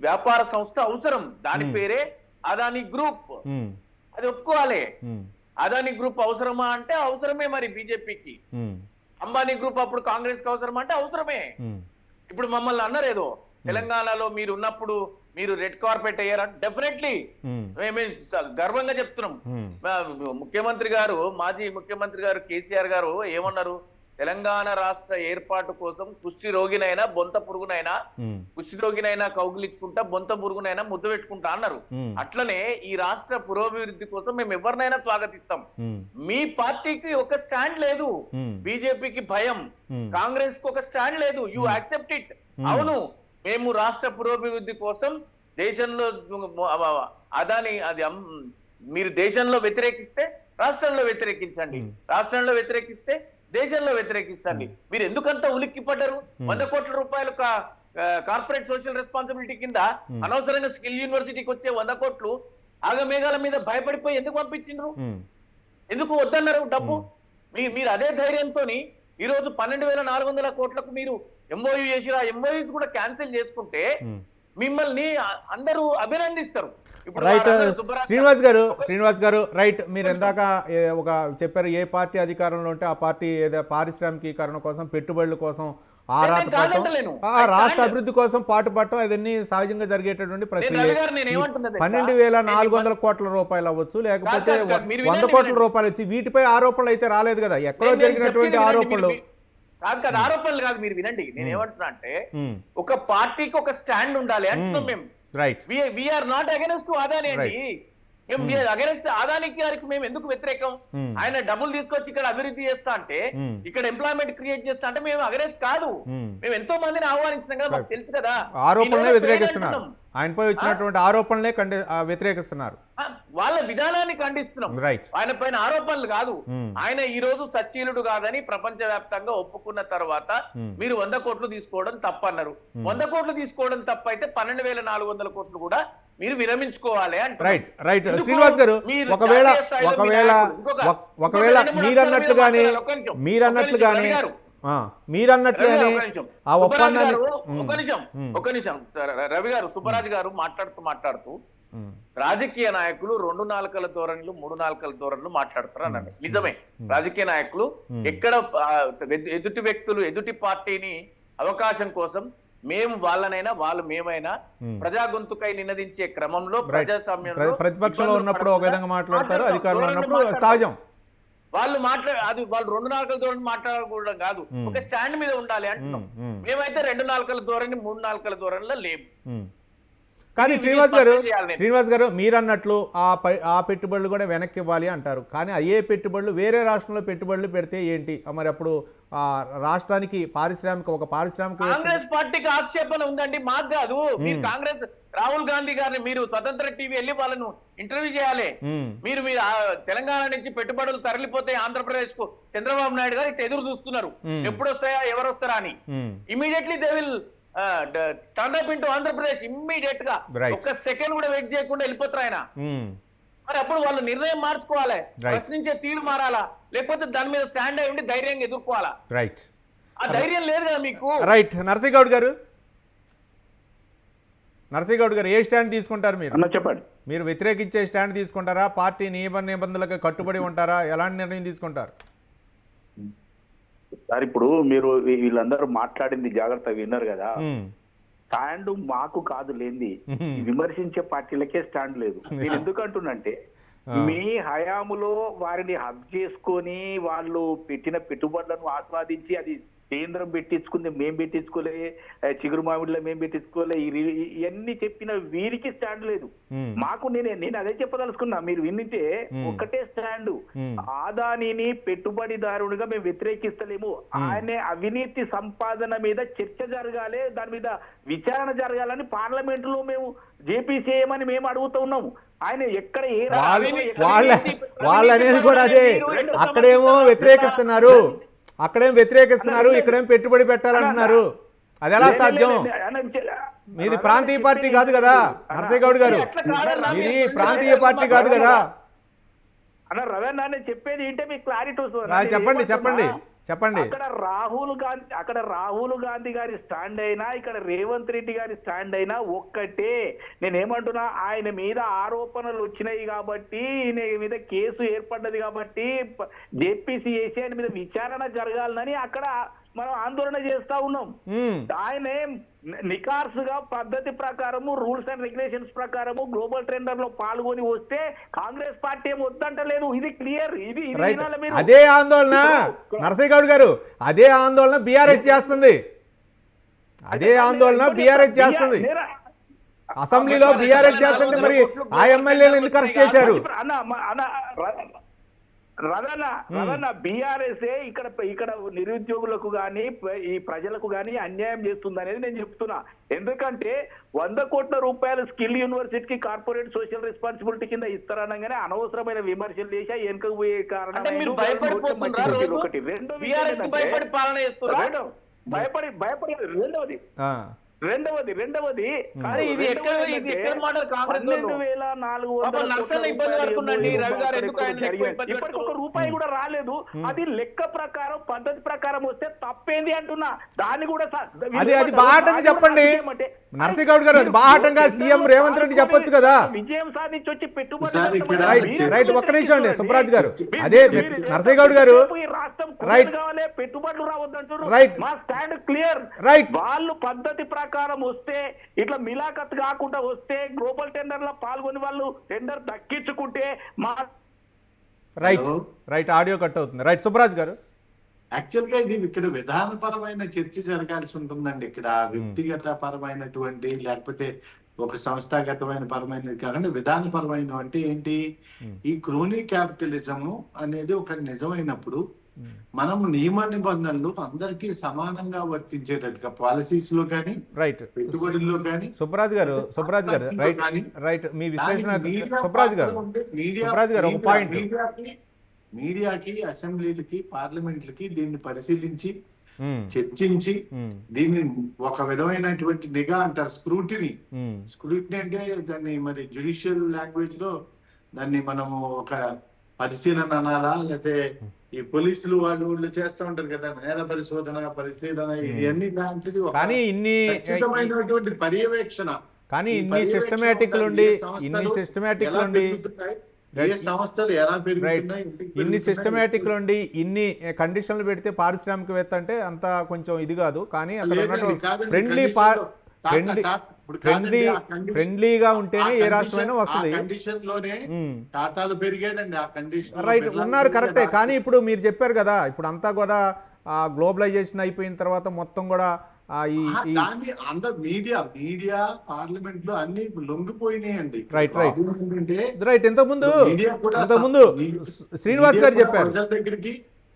S3: వ్యాపార సంస్థ అవసరం. దాని పేరే అదాని గ్రూప్. అది ఒప్పుకోవాలి. అదాని గ్రూప్ అవసరమా అంటే అవసరమే. మరి బీజేపీకి అంబానీ గ్రూప్ అప్పుడు కాంగ్రెస్ కి అవసరమా అంటే అవసరమే. ఇప్పుడు మమ్మల్ని అన్నారు ఏదో తెలంగాణలో మీరు ఉన్నప్పుడు మీరు రెడ్ కార్పెట్ అయ్యారా? డెఫినెట్లీ మేము గర్వంగా చెప్తున్నాం. ముఖ్యమంత్రి గారు, మాజీ ముఖ్యమంత్రి గారు కేసీఆర్ గారు ఏమన్నారు? తెలంగాణ రాష్ట్ర ఏర్పాటు కోసం కుష్టి రోగినైనా బొంత పురుగునైనా, కుష్టి రోగినైనా కౌగిలించుకుంటా బొంత పురుగునైనా ముద్దు పెట్టుకుంటా అన్నారు. అట్లనే ఈ రాష్ట్ర పురోభివృద్ధి కోసం మేము ఎవరినైనా స్వాగతిస్తాం. మీ పార్టీకి ఒక స్టాండ్ లేదు, బీజేపీకి భయం, కాంగ్రెస్ కి ఒక స్టాండ్ లేదు. You accept it. అవును, మేము రాష్ట్ర పురోభివృద్ధి కోసం దేశంలో అదాని మీరు దేశంలో వ్యతిరేకిస్తే రాష్ట్రంలో వ్యతిరేకించండి, రాష్ట్రంలో వ్యతిరేకిస్తే దేశంలో వ్యతిరేకించండి. మీరు ఎందుకంత ఉలిక్కి పడ్డారు? 100 కోట్ల రూపాయలు కార్పొరేట్ సోషల్ రెస్పాన్సిబిలిటీ కింద అనవసరంగా స్కిల్ యూనివర్సిటీకి వచ్చే 100 కోట్లు ఆగమేఘాల మీద భయపడిపోయి ఎందుకు పంపించిండ్రు? ఎందుకు వద్దన్నారు డబ్బు? మీరు అదే ధైర్యంతో ఈ రోజు 12,400 కోట్లకు మీరు ఎంఓయూ చేసిరా, ఎంఓయూస్ కూడా క్యాన్సిల్ చేసుకుంటే మిమ్మల్ని అందరూ అభినందిస్తారు.
S1: రైట్. శ్రీనివాస్ గారు రైట్. మీరు ఎందాక ఒక చెప్పారు, ఏ పార్టీ అధికారంలో ఉంటే ఆ పార్టీ ఏదో పారిశ్రామికీకరణ కోసం, పెట్టుబడుల కోసం, రాష్ట్ర అభివృద్ధి కోసం పాటుపడటం అదన్నీ సహజంగా జరిగేటటువంటి ప్రక్రియ. 12,400 కోట్ల రూపాయలు అవ్వచ్చు, లేకపోతే 100 కోట్ల రూపాయలు వచ్చి వీటిపై ఆరోపణలు అయితే రాలేదు కదా, ఎక్కడో జరిగినటువంటి ఆరోపణలు
S3: కాదు. ఆరోపణలు కాదు, మీరు వినండి. నేను ఏమంటున్నా అంటే ఒక పార్టీకి ఒక స్టాండ్ ఉండాలి అంటున్నాం మేము.
S1: Right.
S3: We are not against Adani అండి. అగైనెస్ట్ అదాని గారికి మేము ఎందుకు వ్యతిరేకం? ఆయన డబ్బులు తీసుకొచ్చి ఇక్కడ అభివృద్ధి చేస్తా అంటే, ఇక్కడ ఎంప్లాయ్మెంట్ క్రియేట్ చేస్తా అంటే మేము అగైనెస్ట్ కాదు. మేము ఎంతో మందిని ఆహ్వానించినాం కదా, మాకు తెలుసు కదా.
S1: ఆరోపణలే వ్యతిరేకిస్తున్నారు, ఆయనపై వచ్చినటువంటి ఆరోపణలే వ్యతిరేకిస్తున్నారు.
S3: వాళ్ళ విధానాన్ని ఖండిస్తున్నాం, ఆయన పైన ఆరోపణలు కాదు. ఆయన ఈ రోజు సచ్చీలుడు కాదని ప్రపంచ వ్యాప్తంగా ఒప్పుకున్న తర్వాత మీరు 100 కోట్లు తీసుకోవడం తప్పన్నారు. 100 కోట్లు తీసుకోవడం తప్పైతే 12,400 కోట్లు కూడా మీరు విరమించుకోవాలి అంటే.
S1: రైట్. శ్రీనివాస్ గారు, ఒకవేళ మీరన్నట్లుగానే ఆ ఒప్పందాన్ని
S3: ఒక నిమిషం రవి గారు, సుబ్బరాజు గారు మాట్లాడుతూ రాజకీయ నాయకులు 2 నాలుకల ధోరణులు 3 నాలుకల ధోరణులు మాట్లాడతారు అన్నాడు. నిజమే, రాజకీయ నాయకులు ఎక్కడ ఎదుటి వ్యక్తులు ఎదుటి పార్టీని అవకాశం కోసం మేము వాళ్ళనైనా వాళ్ళు మేమైనా ప్రజా గొంతుకై నినదించే క్రమంలో ప్రజాస్వామ్యంలో
S1: ప్రతిపక్షంలో ఉన్నప్పుడు ఒక విధంగా మాట్లాడతారు, అధికారంలో ఉన్నప్పుడు సహజం.
S3: వాళ్ళు అది వాళ్ళు 2 నాలుకల ధోరణి మాట్లాడకూడదు కాదు, ఒక స్టాండ్ మీద ఉండాలి అంటున్నాం. మేమైతే 2 నాలుకల ధోరణి 3 నాలుకల ధోరణిలో లేము.
S1: కానీ శ్రీనివాస్ గారు మీరు అన్నట్లు ఆ పెట్టుబడులు కూడా వెనక్కి ఇవ్వాలి అంటారు. కానీ అయ్యే పెట్టుబడులు వేరే రాష్ట్రంలో పెట్టుబడులు పెడితే ఏంటి మరి? అప్పుడు రాష్ట్రానికి ఒక పారిశ్రామిక
S3: కాంగ్రెస్ పార్టీకి ఆక్షేపణ ఉందండి, మాకు కాదు. మీరు కాంగ్రెస్ రాహుల్ గాంధీ గారిని మీరు స్వతంత్ర టీవీ వెళ్ళి వాళ్ళను ఇంటర్వ్యూ చేయాలి. మీరు తెలంగాణ నుంచి పెట్టుబడులు తరలిపోతే ఆంధ్రప్రదేశ్ కు చంద్రబాబు నాయుడు గారు ఇట్లా ఎదురు చూస్తున్నారు, ఎప్పుడు వస్తాయా ఎవరు వస్తారా అని. Immediately they will turn up into Andhra Pradesh immediate గా. ఒక్క సెకండ్ కూడా వెయిట్ చేయకుండా వెళ్ళిపోతారు ఆయన. మరి అప్పుడు వాళ్ళు నిర్ణయం మార్చుకోవాలి, ప్రశ్నించే తీరు మారాలా, లేకపోతే దాని మీద స్టాండ్ అయి ఉండి ధైర్యంగా ఎదుర్కోవాలా.
S1: రైట్,
S3: ఆ ధైర్యం లేదు కదా మీకు.
S1: రైట్. నరసింహగౌడ్ గారు ఏ స్టాండ్ తీసుకుంటారు మీరు?
S4: చెప్పండి.
S1: మీరు వ్యతిరేకించే స్టాండ్ తీసుకుంటారా, పార్టీ నిబంధనలకు కట్టుబడి ఉంటారా, ఎలాంటి నిర్ణయం తీసుకుంటారు?
S4: సార్ ఇప్పుడు మీరు వీళ్ళందరూ మాట్లాడింది జాగ్రత్తగా విన్నారు కదా. స్టాండ్ మాకు కాదు లేంది, విమర్శించే పార్టీలకే స్టాండ్ లేదు. నేను ఎందుకు అంటున్నంటే మీ హయాములో వారిని హబ్ చేసుకొని వాళ్ళు పెట్టిన పెట్టుబడులను ఆస్వాదించి అది కేంద్రం పెట్టించుకుంది, మేం పెట్టించుకోలే, చిగురు మామిడిలో మేం పెట్టించుకోలే, ఇవన్నీ చెప్పిన వీరికి స్టాండ్ లేదు. మాకు నేను అదే చెప్పదలుచుకున్నా. మీరు విన్నితే ఒక్కటే స్టాండ్, ఆదానిని పెట్టుబడిదారునిగా మేము వ్యతిరేకిస్తలేము. ఆయన అవినీతి సంపాదన మీద చర్చ జరగాలి, దాని మీద విచారణ జరగాలని పార్లమెంట్ లో మేము జేపీసీ చేయమని మేము అడుగుతూ ఉన్నాము. ఆయన ఎక్కడ
S1: వాళ్ళు అనేది కూడా అదే. అక్కడేమో వ్యతిరేకిస్తున్నారు, ఇక్కడేం పెట్టుబడి పెట్టాలంటున్నారు. అది ఎలా సాధ్యం? మీది ప్రాంతీయ పార్టీ కాదు కదా నరసింహగౌడ్ గారు, మీది ప్రాంతీయ పార్టీ కాదు కదా.
S4: అన్న రవీంద్ర చెప్పేది ఏంటంటే మీకు క్లారిటీ వస్తుంది.
S1: చెప్పండి.
S4: అక్కడ రాహుల్ గాంధీ గారి స్టాండ్ అయినా ఇక్కడ రేవంత్ రెడ్డి గారి స్టాండ్ అయినా ఒక్కటే. నేనేమంటున్నా, ఆయన మీద ఆరోపణలు వచ్చినాయి కాబట్టి, ఈయన మీద కేసు ఏర్పడ్డది కాబట్టి జేపీసీ చేసి ఆయన మీద విచారణ జరగాలని అక్కడ మనం ఆందోళన చేస్తా ఉన్నాం. ఆయన నికార్సుగా పద్ధతి ప్రకారము రూల్స్ అండ్ రెగ్యులేషన్స్ ప్రకారము గ్లోబల్ టెండర్ లో పాల్గొని వస్తే కాంగ్రెస్ పార్టీ ఏం వద్దంటలేదు. ఇది క్లియర్. ఇది
S1: అదే ఆందోళన నరసింహగౌడ్ గారు, అదే ఆందోళన బీఆర్ఎస్ చేస్తుంది. అసెంబ్లీలో బీఆర్ఎస్ చేస్తుంటే మరి ఆ ఎమ్మెల్యేలు ఎందుకు అరెస్ట్ చేశారు?
S4: రవణ బీఆర్ఎస్ ఇక్కడ నిరుద్యోగులకు గాని ఈ ప్రజలకు గాని అన్యాయం చేస్తుంది అనేది నేను చెప్తున్నా. ఎందుకంటే 100 కోట్ల రూపాయలు స్కిల్ యూనివర్సిటీకి కార్పొరేట్ సోషల్ రెస్పాన్సిబిలిటీ కింద ఇస్తారనగానే అనవసరమైన విమర్శలు చేసా వెనుకకు పోయే కారణం ఒకటి. భయపడి రెండవది 12,400 ఇప్పటికి ₹1 కూడా రాలేదు. అది లెక్క ప్రకారం పద్ధతి ప్రకారం వస్తే తప్పేంది అంటున్నా. దాన్ని కూడా
S1: అది బాహటంగా చెప్పండి నరసింహగౌడ్ గారు, అది బాహటంగా సీఎం రేవంత్ రెడ్డి చెప్పొచ్చు కదా.
S4: విజయం సాధించి వచ్చి పెట్టుబడి.
S1: రైట్, ఒక్క నిమిషం అండి సుబ్బరాజ్ గారు. అదే నరసింహగౌడ్ గారు,
S4: రాష్ట్రం కావాలి, పెట్టుబడులు రావద్దంటారు.
S1: రైట్,
S4: మా స్టాండ్ క్లియర్.
S1: రైట్,
S4: వాళ్ళు పద్ధతి ప్రకారం వస్తే, ఇట్లా మిలాఖత్ కాకుండా వస్తే, గ్లోబల్ టెండర్ లో పాల్గొని వాళ్ళు టెండర్ దక్కించుకుంటే మా
S1: రైట్ ఆడియో కట్ అవుతుంది. రైట్ సుబ్బరాజ్ గారు,
S5: యాక్చువల్ గా ఇది ఇక్కడ విధానపరమైన చర్చ జరగాల్సి ఉంటుందండి. ఇక్కడ వ్యక్తిగత పరమైనటువంటి లేకపోతే ఒక సంస్థాగతమైన పరమైనది కాకుండా విధానపరమైన అంటే ఏంటి, ఈ క్రోనీ క్యాపిటలిజం అనేది ఒక నిజమైనప్పుడు మనం నియమ నిబంధనలు అందరికీ సమానంగా వర్తించేటట్టుగా పాలసీస్ లో కానీ
S1: రైట్
S5: పెట్టుబడుల్లో కానీ.
S1: సుబ్బరాజ్ గారు రైట్ మీ విశ్లేషణ. సుబ్బరాజ్ గారు ఒక పాయింట్,
S5: మీడియాకి అసెంబ్లీలకి పార్లమెంట్లకి దీన్ని పరిశీలించి చర్చించి దీన్ని ఒక విధమైనటువంటి నిఘా అంటారు, స్క్రూటినీ అంటే దాన్ని మరి జ్యుడిషియల్ లాంగ్వేజ్ లో దాన్ని మనము ఒక పరిశీలన అనాలా, లేకపోతే ఈ పోలీసులు వాళ్ళు చేస్తూ ఉంటారు కదా నేర పరిశీలన ఇవన్నీ లాంటిది ఖచ్చితమైనటువంటి పర్యవేక్షణ
S1: కానీ
S5: ఈ
S1: ఇన్ని
S5: పర్యవేక్షణ
S1: సిస్టమేటిక్
S5: ఉండాలి.
S1: నుండి
S5: ఏ సంస్థలు ఎలా పెరుగుతున్నాయి, ఏ సంస్థలు ఎలా పెరుగుతున్నాయి, ఎందుకు
S1: ఇన్ని
S5: పెరుగుతున్నాయి,
S1: సిస్టమేటిక్ నుండి ఇన్ని కండిషన్లు పెడితే పారిశ్రామికవేత్త అంటే అంత కొంచెం ఇది కాదు. కానీ అక్కడ
S5: లేదండి,
S1: ఉన్నట్టు
S5: కాదండి,
S1: ఫ్రెండ్లీ
S5: కండిషన్లో
S1: ఫ్రెండ్లీ
S5: ఇప్పుడు కాదండి, ఆ
S1: ఫ్రెండ్లీగా ఉంటేనే ఏ రాష్ట్రమైనా వస్తుంది.
S5: కండిషన్ లోనే టాటాలు పెరిగాయండి. ఆ కండిషన్
S1: రైట్ ఉన్నారు, కరెక్టే. కానీ ఇప్పుడు మీరు చెప్పారు కదా, ఇప్పుడు అంతా కూడా గ్లోబలైజేషన్ అయిపోయిన తర్వాత మొత్తం కూడా
S5: దాన్ని అందరు మీడియా పార్లమెంట్ లో అన్ని లొంగిపోయినాయండి.
S1: రైట్
S5: ఏంటంటే
S1: రైట్ ఇంతకుముందు
S5: మీడియా కూడా
S1: శ్రీనివాస్ గారు చెప్పారు,
S5: ప్రజల దగ్గరికి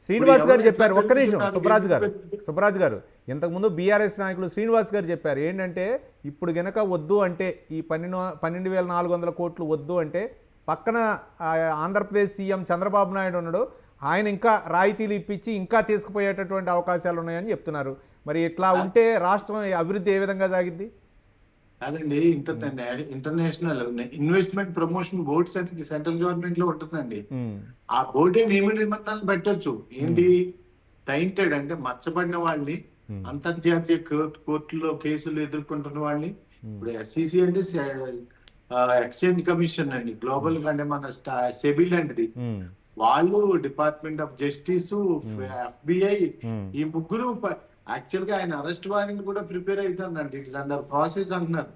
S1: శ్రీనివాస్ గారు
S5: ఎవరు
S1: చెప్పారు,
S5: ఎట్లా
S1: ఒక్క నిమిషం
S5: పెరుగుతున్నారు,
S1: సుబ్రాజ్ గారు ఇంతకుముందు బీఆర్ఎస్ నాయకులు శ్రీనివాస్ గారు చెప్పారు ఏంటంటే, ఇప్పుడు గనక వద్దు అంటే ఈ 12,400 కోట్లు వద్దు అంటే పక్కన ఆంధ్రప్రదేశ్ సీఎం చంద్రబాబు నాయుడు ఉన్నాడు, ఆయన ఇంకా రాయితీలు ఇప్పించి ఇంకా తీసుకుపోయేటటువంటి అవకాశాలు ఉన్నాయని చెప్తున్నారు. మరి ఇట్లా ఉంటే రాష్ట్రం అభివృద్ధి ఏ విధంగా సాగిద్ది?
S5: కాదండి, ఇంటర్నేషనల్ ఇన్వెస్ట్మెంట్ ప్రమోషన్ బోర్డ్స్ అనేది సెంట్రల్ గవర్నమెంట్ లో ఉంటుందండి. ఆ బోర్డే నియమ నిబంధనలు పెట్టొచ్చు. ఏంటి టైంటెడ్ అంటే మచ్చబడిన వాళ్ళని, అంతర్జాతీయ కోర్టులో కేసులు ఎదుర్కొంటున్న వాళ్ళని, ఇప్పుడు ఎస్సిసి అంటే ఎక్స్చేంజ్ కమిషన్ అండి, గ్లోబల్ అంటే మన సెబీ లాంటిది, వాళ్ళు డిపార్ట్మెంట్ ఆఫ్ జస్టిస్, FBI, ఈ ముగ్గురు యాక్చువల్ గా ఆయన అరెస్ట్ వారెంట్ కూడా ప్రిపేర్ అవుతుందండి. ఇట్స్ అండర్ ప్రాసెస్ అంటున్నారు.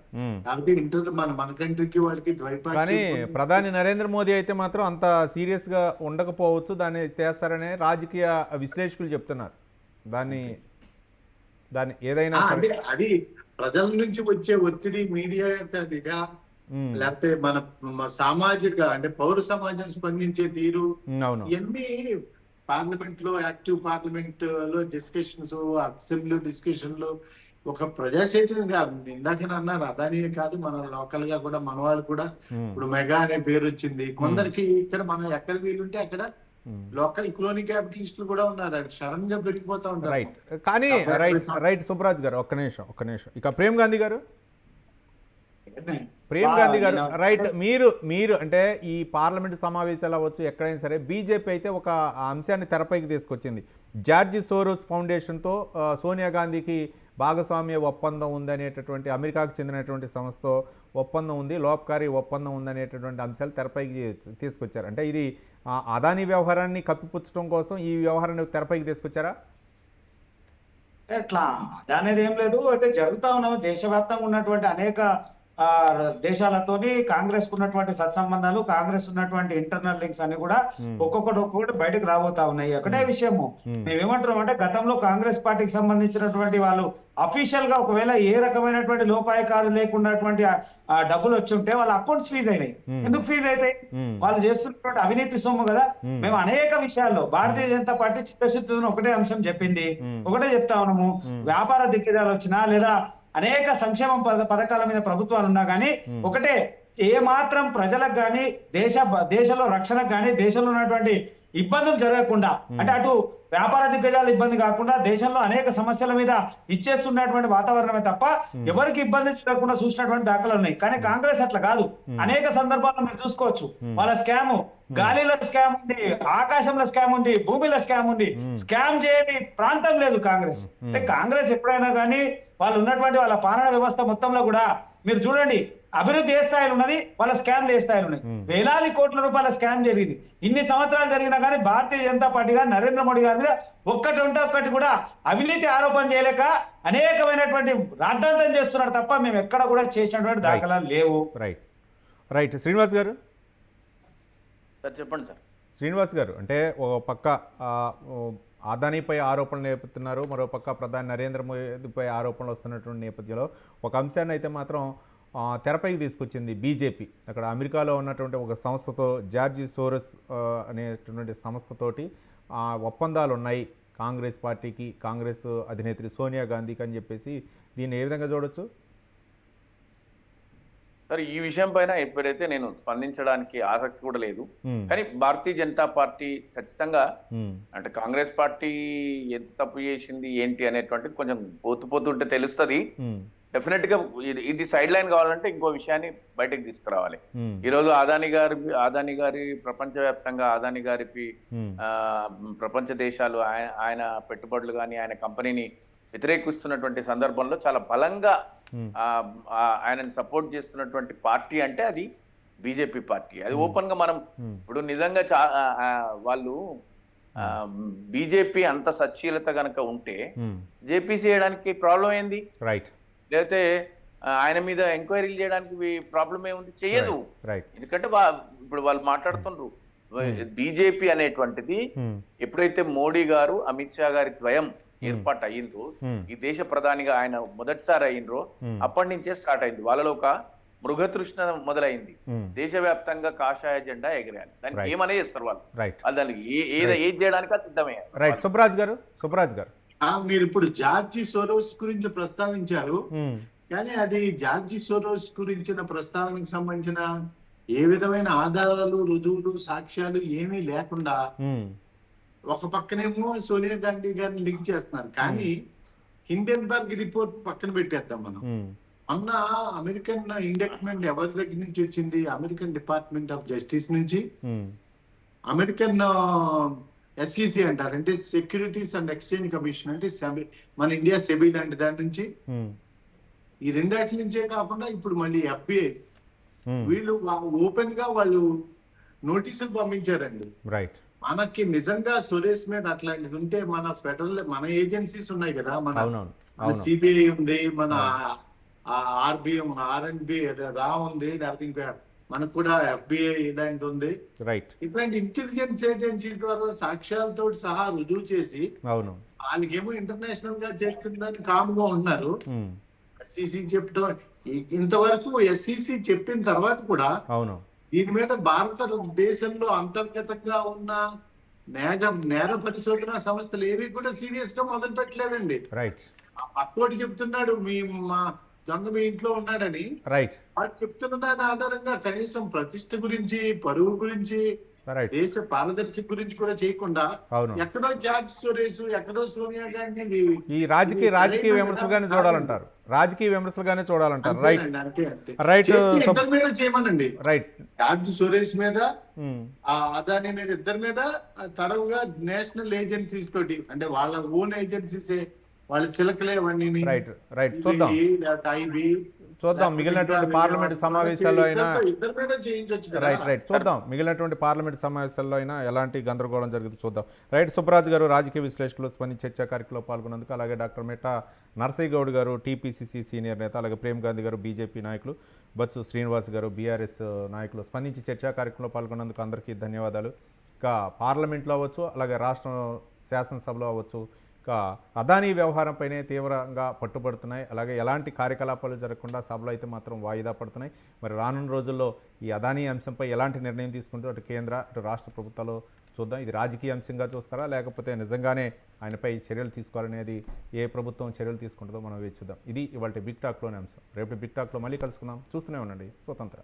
S5: కాబట్టి మన కంట్రీకి వాళ్ళకి
S1: కానీ
S5: ద్వైపాక్షిక
S1: ప్రధాని నరేంద్ర మోదీ అయితే మాత్రం అంత సీరియస్ గా ఉండకపోవచ్చు, దాన్ని చేస్తారనే రాజకీయ విశ్లేషకులు చెప్తున్నారు. దాన్ని ఏదైనా
S5: అంటే అది ప్రజల నుంచి వచ్చే ఒత్తిడి, మీడియా అదిగా, లేకపోతే మన సామాజిక అంటే పౌర సమాజం స్పందించే తీరు, ఇవన్నీ పార్లమెంట్ లో యాక్టివ్ పార్లమెంట్ లో డిస్కషన్స్, అసెంబ్లీ డిస్కషన్ లో ఒక ప్రజాచైతన్యం కాదు. ఇందాక అన్నారు అదాని కాదు, మన లోకల్ గా కూడా మన వాళ్ళు కూడా ఇప్పుడు మెగా అనే పేరు వచ్చింది. కొందరికి ఇక్కడ మనం ఎక్కడ వీలుంటే అక్కడ లోకల్ క్లోనింగ్ క్యాపిటలిస్టులు కూడా ఉన్నారు, అది సడన్ గా పెరిగిపోతా ఉంటారు.
S1: రైట్. కానీ రైట్ సుబ్రాజ్ గారు ఒక్క నిమిషం ఇక ప్రేమ్ గాంధీ గారు రైట్, మీరు అంటే ఈ పార్లమెంటు సమావేశాలు అవ్వచ్చు ఎక్కడైనా సరే, బీజేపీ అయితే ఒక అంశాన్ని తెరపైకి తీసుకొచ్చింది. జార్జి సోరోస్ ఫౌండేషన్తో సోనియా గాంధీకి భాగస్వామ్య ఒప్పందం ఉందనేటటువంటి, అమెరికాకు చెందినటువంటి సంస్థతో ఒప్పందం ఉంది, లోపకారీ ఒప్పందం ఉందనేటటువంటి అంశాలు తెరపైకి తీసుకొచ్చారు. అంటే ఇది అదానీ వ్యవహారాన్ని కప్పిపుచ్చడం కోసం ఈ వ్యవహారాన్ని తెరపైకి తీసుకొచ్చారా?
S2: ఎట్లా అనేది ఏం లేదు, అయితే జరుగుతా ఉన్నది. దేశవ్యాప్తంగా ఉన్నటువంటి అనేక దేశాలతోని కాంగ్రెస్ ఉన్నటువంటి సత్సంబంధాలు, కాంగ్రెస్ ఉన్నటువంటి ఇంటర్నల్ లింక్స్ అన్ని కూడా ఒక్కొక్కటి బయటకు రాబోతా ఉన్నాయి. ఒకటే విషయము మేమేమంటున్నాం అంటే, గతంలో కాంగ్రెస్ పార్టీకి సంబంధించినటువంటి వాళ్ళు అఫీషియల్ గా ఒకవేళ ఏ రకమైనటువంటి లోపాయకాలు లేకున్నటువంటి డబ్బులు వచ్చి ఉంటే వాళ్ళ అకౌంట్స్ ఫ్రీజ్ అయినాయి. ఎందుకు ఫ్రీజ్ అవుతాయి? వాళ్ళు చేస్తున్నటువంటి అవినీతి సొమ్ము కదా. మేము అనేక విషయాల్లో భారతీయ జనతా పార్టీ చిత్తశుద్ధిని ఒకటే అంశం చెప్పింది, ఒకటే చెప్తా ఉన్నాము. వ్యాపార దిగ్గజాలు వచ్చినా లేదా అనేక సంక్షేమ పథకాల మీద ప్రభుత్వాలు ఉన్నా కానీ ఒకటే, ఏ మాత్రం ప్రజలకు కానీ దేశంలో రక్షణకు కానీ దేశంలో ఉన్నటువంటి ఇబ్బందులు జరగకుండా, అంటే అటు వ్యాపార దిగ్గజాల ఇబ్బంది కాకుండా దేశంలో అనేక సమస్యల మీద ఇచ్చేస్తున్నటువంటి వాతావరణమే తప్ప ఎవరికి ఇబ్బంది జరగకుండా చూసినటువంటి దాఖలు ఉన్నాయి. కానీ కాంగ్రెస్ అట్లా కాదు. అనేక సందర్భాల్లో మీరు చూసుకోవచ్చు, వాళ్ళ స్కామ్, గాలిలో స్కామ్ ఉంది, ఆకాశంలో స్కామ్ ఉంది, భూమిలో స్కామ్ ఉంది. స్కామ్ చేయని ప్రాంతం లేదు కాంగ్రెస్. అంటే కాంగ్రెస్ ఎప్పుడైనా కానీ వాళ్ళు ఉన్నటువంటి వాళ్ళ పాలన వ్యవస్థ మొత్తంలో కూడా మీరు చూడండి, అభివృద్ధి ఏ స్థాయిలో ఉన్నది, వాళ్ళ స్కామ్లు ఏ స్థాయిలో ఉన్నాయి. వేలాది కోట్ల రూపాయల స్కామ్ జరిగింది. ఇన్ని సంవత్సరాలు జరిగినా కానీ భారతీయ జనతా పార్టీ గారు, నరేంద్ర మోడీ గారి మీద ఒక్కటి కూడా అవినీతి ఆరోపణ చేయలేక అనేకమైనటువంటి రాద్ధాంతం చేస్తున్నారు తప్ప మేము ఎక్కడ కూడా చేసినటువంటి దాఖలాలు లేవు.
S1: రైట్ శ్రీనివాస్ గారు
S3: చెప్పండి సార్.
S1: శ్రీనివాస్ గారు అంటే ఒక పక్క అదానీపై ఆరోపణలు నేర్పుతున్నారు, మరో పక్క ప్రధాని నరేంద్ర మోదీపై ఆరోపణలు వస్తున్నటువంటి నేపథ్యంలో ఒక అంశాన్ని అయితే మాత్రం తెరపైకి తీసుకొచ్చింది బీజేపీ. అక్కడ అమెరికాలో ఉన్నటువంటి ఒక సంస్థతో, జార్జి సోరస్ అనేటువంటి సంస్థతోటి ఒప్పందాలు ఉన్నాయి కాంగ్రెస్ పార్టీకి, కాంగ్రెస్ అధినేత్రి సోనియా గాంధీకి అని చెప్పేసి, దీన్ని ఏ విధంగా చూడొచ్చు?
S3: సరే, ఈ విషయం పైన ఎప్పుడైతే నేను స్పందించడానికి ఆసక్తి కూడా లేదు. కానీ భారతీయ జనతా పార్టీ ఖచ్చితంగా, అంటే కాంగ్రెస్ పార్టీ ఎంత తప్పు చేసింది ఏంటి అనేటువంటిది కొంచెం పోతుంటే తెలుస్తుంది. డెఫినెట్ గా ఇది సైడ్ లైన్ కావాలంటే ఇంకో విషయాన్ని బయటకు తీసుకురావాలి. ఈ రోజు అదానీ గారి ప్రపంచవ్యాప్తంగా అదానీ గారికి ప్రపంచ దేశాలు ఆయన పెట్టుబడులు కానీ ఆయన కంపెనీని వ్యతిరేకిస్తున్నటువంటి సందర్భంలో చాలా బలంగా ఆయనని సపోర్ట్ చేస్తున్నటువంటి పార్టీ అంటే అది బీజేపీ పార్టీ. అది ఓపెన్ గా మనం ఇప్పుడు నిజంగా వాళ్ళు బీజేపీ అంత సచ్చీలత గనక ఉంటే జేపీసీ చేయడానికి ప్రాబ్లం ఏంది?
S1: రైట్.
S3: లేకపోతే ఆయన మీద ఎంక్వైరీలు చేయడానికి ప్రాబ్లం ఏముంది? చేయదు.
S1: రైట్.
S3: ఎందుకంటే ఇప్పుడు వాళ్ళు మాట్లాడుతుండ్రు బీజేపీ అనేటువంటిది ఎప్పుడైతే మోడీ గారు అమిత్ షా గారి ద్వయం ఏర్పాటు అయ్యిందో, ఈ దేశ ప్రధానిగా ఆయన మొదటిసారి అయ్యిండ్రో అప్పటి నుంచే స్టార్ట్ అయింది. వాళ్ళలో ఒక మృగతృష్ణ మొదలైంది. దేశవ్యాప్తంగా కాషాయ జెండా ఎగిరాలి. దానికి ఏమనే చేస్తారు వాళ్ళు. వాళ్ళు దానికి ఏది చేయడానికి సిద్ధమయ్యారు.
S1: రైట్. సుబ్రాజ్ గారు
S5: మీరు ఇప్పుడు జార్జి సోరోస్ గురించి ప్రస్తావించారు, కానీ అది జార్జి సోరోస్ గురించిన ప్రస్తావనకు సంబంధించిన ఏ విధమైన ఆధారాలు, రుజువులు, సాక్ష్యాలు ఏమీ లేకుండా ఒక పక్కనేమో సోనియా గాంధీ గారిని లింక్ చేస్తున్నారు. కానీ హిండెన్బర్గ్ రిపోర్ట్ పక్కన పెట్టేద్దాం మనం. మొన్న అమెరికన్ ఇండక్ట్మెంట్ ఎవరి దగ్గర నుంచి వచ్చింది? అమెరికన్ డిపార్ట్మెంట్ ఆఫ్ జస్టిస్ నుంచి, అమెరికన్ SEC అంటారు, అంటే సెక్యూరిటీస్ అండ్ ఎక్స్చేంజ్ కమిషన్, అంటే మన ఇండియా సెబీ లాంటి దాని నుంచి. ఈ రెండాటి నుంచే కాకుండా ఇప్పుడు మళ్ళీ FBI వీళ్ళు ఓపెన్ గా వాళ్ళు నోటీసులు పంపించారండి.
S1: రైట్.
S5: మనకి నిజంగా సురేష్ మీద అట్లాంటిది ఉంటే మన ఏజెన్సీస్ ఉన్నాయి కదా, మన CBI ఉంది, మన RNB రా ఉంది, లేకపోతే ఇంకా మనకు కూడా FBI ఇలాంటిది ఉంది.
S1: రైట్.
S5: ఇట్లాంటి ఇంటెలిజెన్స్ ఏజెన్సీ ద్వారా సాక్ష్యాలతో సహా రుజువు చేసి వాళ్ళకేమో ఇంటర్నేషనల్ గా చేస్తుందని కాముగా ఉన్నారు. SEC చెప్పడం ఇంతవరకు SEC చెప్పిన తర్వాత కూడా దీని మీద భారతదేశంలో అంతర్గతంగా ఉన్న నేర పరిశోధన సంస్థలు ఏవి కూడా సీరియస్ గా మొదలు పెట్టలేదండి. పక్కోటి చెప్తున్నాడు మా దొంగ మీ ఇంట్లో ఉన్నాడని, వాడు చెప్తున్న దాని ఆధారంగా కనీసం ప్రతిష్ట గురించి, పరువు గురించి, దేశ పారదర్శి గురించి కూడా చేయకుండా ఎక్కడో జార్జ్ సోరేస్, ఎక్కడో సోనియా గాంధీ
S1: ఈ రాజకీయ విమర్శలుగానే చూడాలంటారు. రైట్.
S5: ఇద్దరి మీద చేయమనండి. రైట్. జార్జ్ సోరేస్ మీద, అదానీ మీద, ఇద్దరి మీద తరవుగా నేషనల్ ఏజెన్సీస్ తోటి, అంటే వాళ్ళ ఓన్ ఏజెన్సీసే, వాళ్ళ చిలకలే అవన్నీ.
S1: రైట్. చూద్దాం మిగిలినటువంటి పార్లమెంట్ సమావేశాల్లో అయినా మిగిలినటువంటి పార్లమెంట్ సమావేశాల్లో అయినా ఎలాంటి గందరగోళం జరుగుతుంది చూద్దాం. రైట్. సుబ్రాజ్ గారు రాజకీయ విశ్లేషకులు స్పందించి చర్చా కార్యక్రమంలో పాల్గొన్నందుకు, అలాగే డాక్టర్ మెట్టా నర్సయ్య గౌడ్ గారు TPCC సీనియర్ నేత, అలాగే ప్రేమ్ గాంధీ గారు బీజేపీ నాయకులు, బత్సు శ్రీనివాస్ గారు BRS నాయకులు స్పందించి చర్చా కార్యక్రమంలో పాల్గొన్నందుకు అందరికీ ధన్యవాదాలు. ఇంకా పార్లమెంట్లో అవ్వచ్చు, అలాగే రాష్ట్ర శాసనసభలో అవ్వచ్చు, ఇంకా అదానీ వ్యవహారంపైనే తీవ్రంగా పట్టుబడుతున్నాయి. అలాగే ఎలాంటి కార్యకలాపాలు జరగకుండా సభలో అయితే మాత్రం వాయిదా పడుతున్నాయి. మరి రానున్న రోజుల్లో ఈ అదానీ అంశంపై ఎలాంటి నిర్ణయం తీసుకుంటూ అటు కేంద్ర అటు రాష్ట్ర ప్రభుత్వాలు చూద్దాం. ఇది రాజకీయ అంశంగా చూస్తారా, లేకపోతే నిజంగానే ఆయనపై చర్యలు తీసుకోవాలనేది ఏ ప్రభుత్వం చర్యలు తీసుకుంటుందో మనం వేచి చూద్దాం. ఇది ఇవాళ బిగ్ టాక్లోని అంశం. రేపు బిగ్ టాక్లో మళ్ళీ కలుసుకుందాం. చూస్తూనే ఉండండి స్వతంత్ర.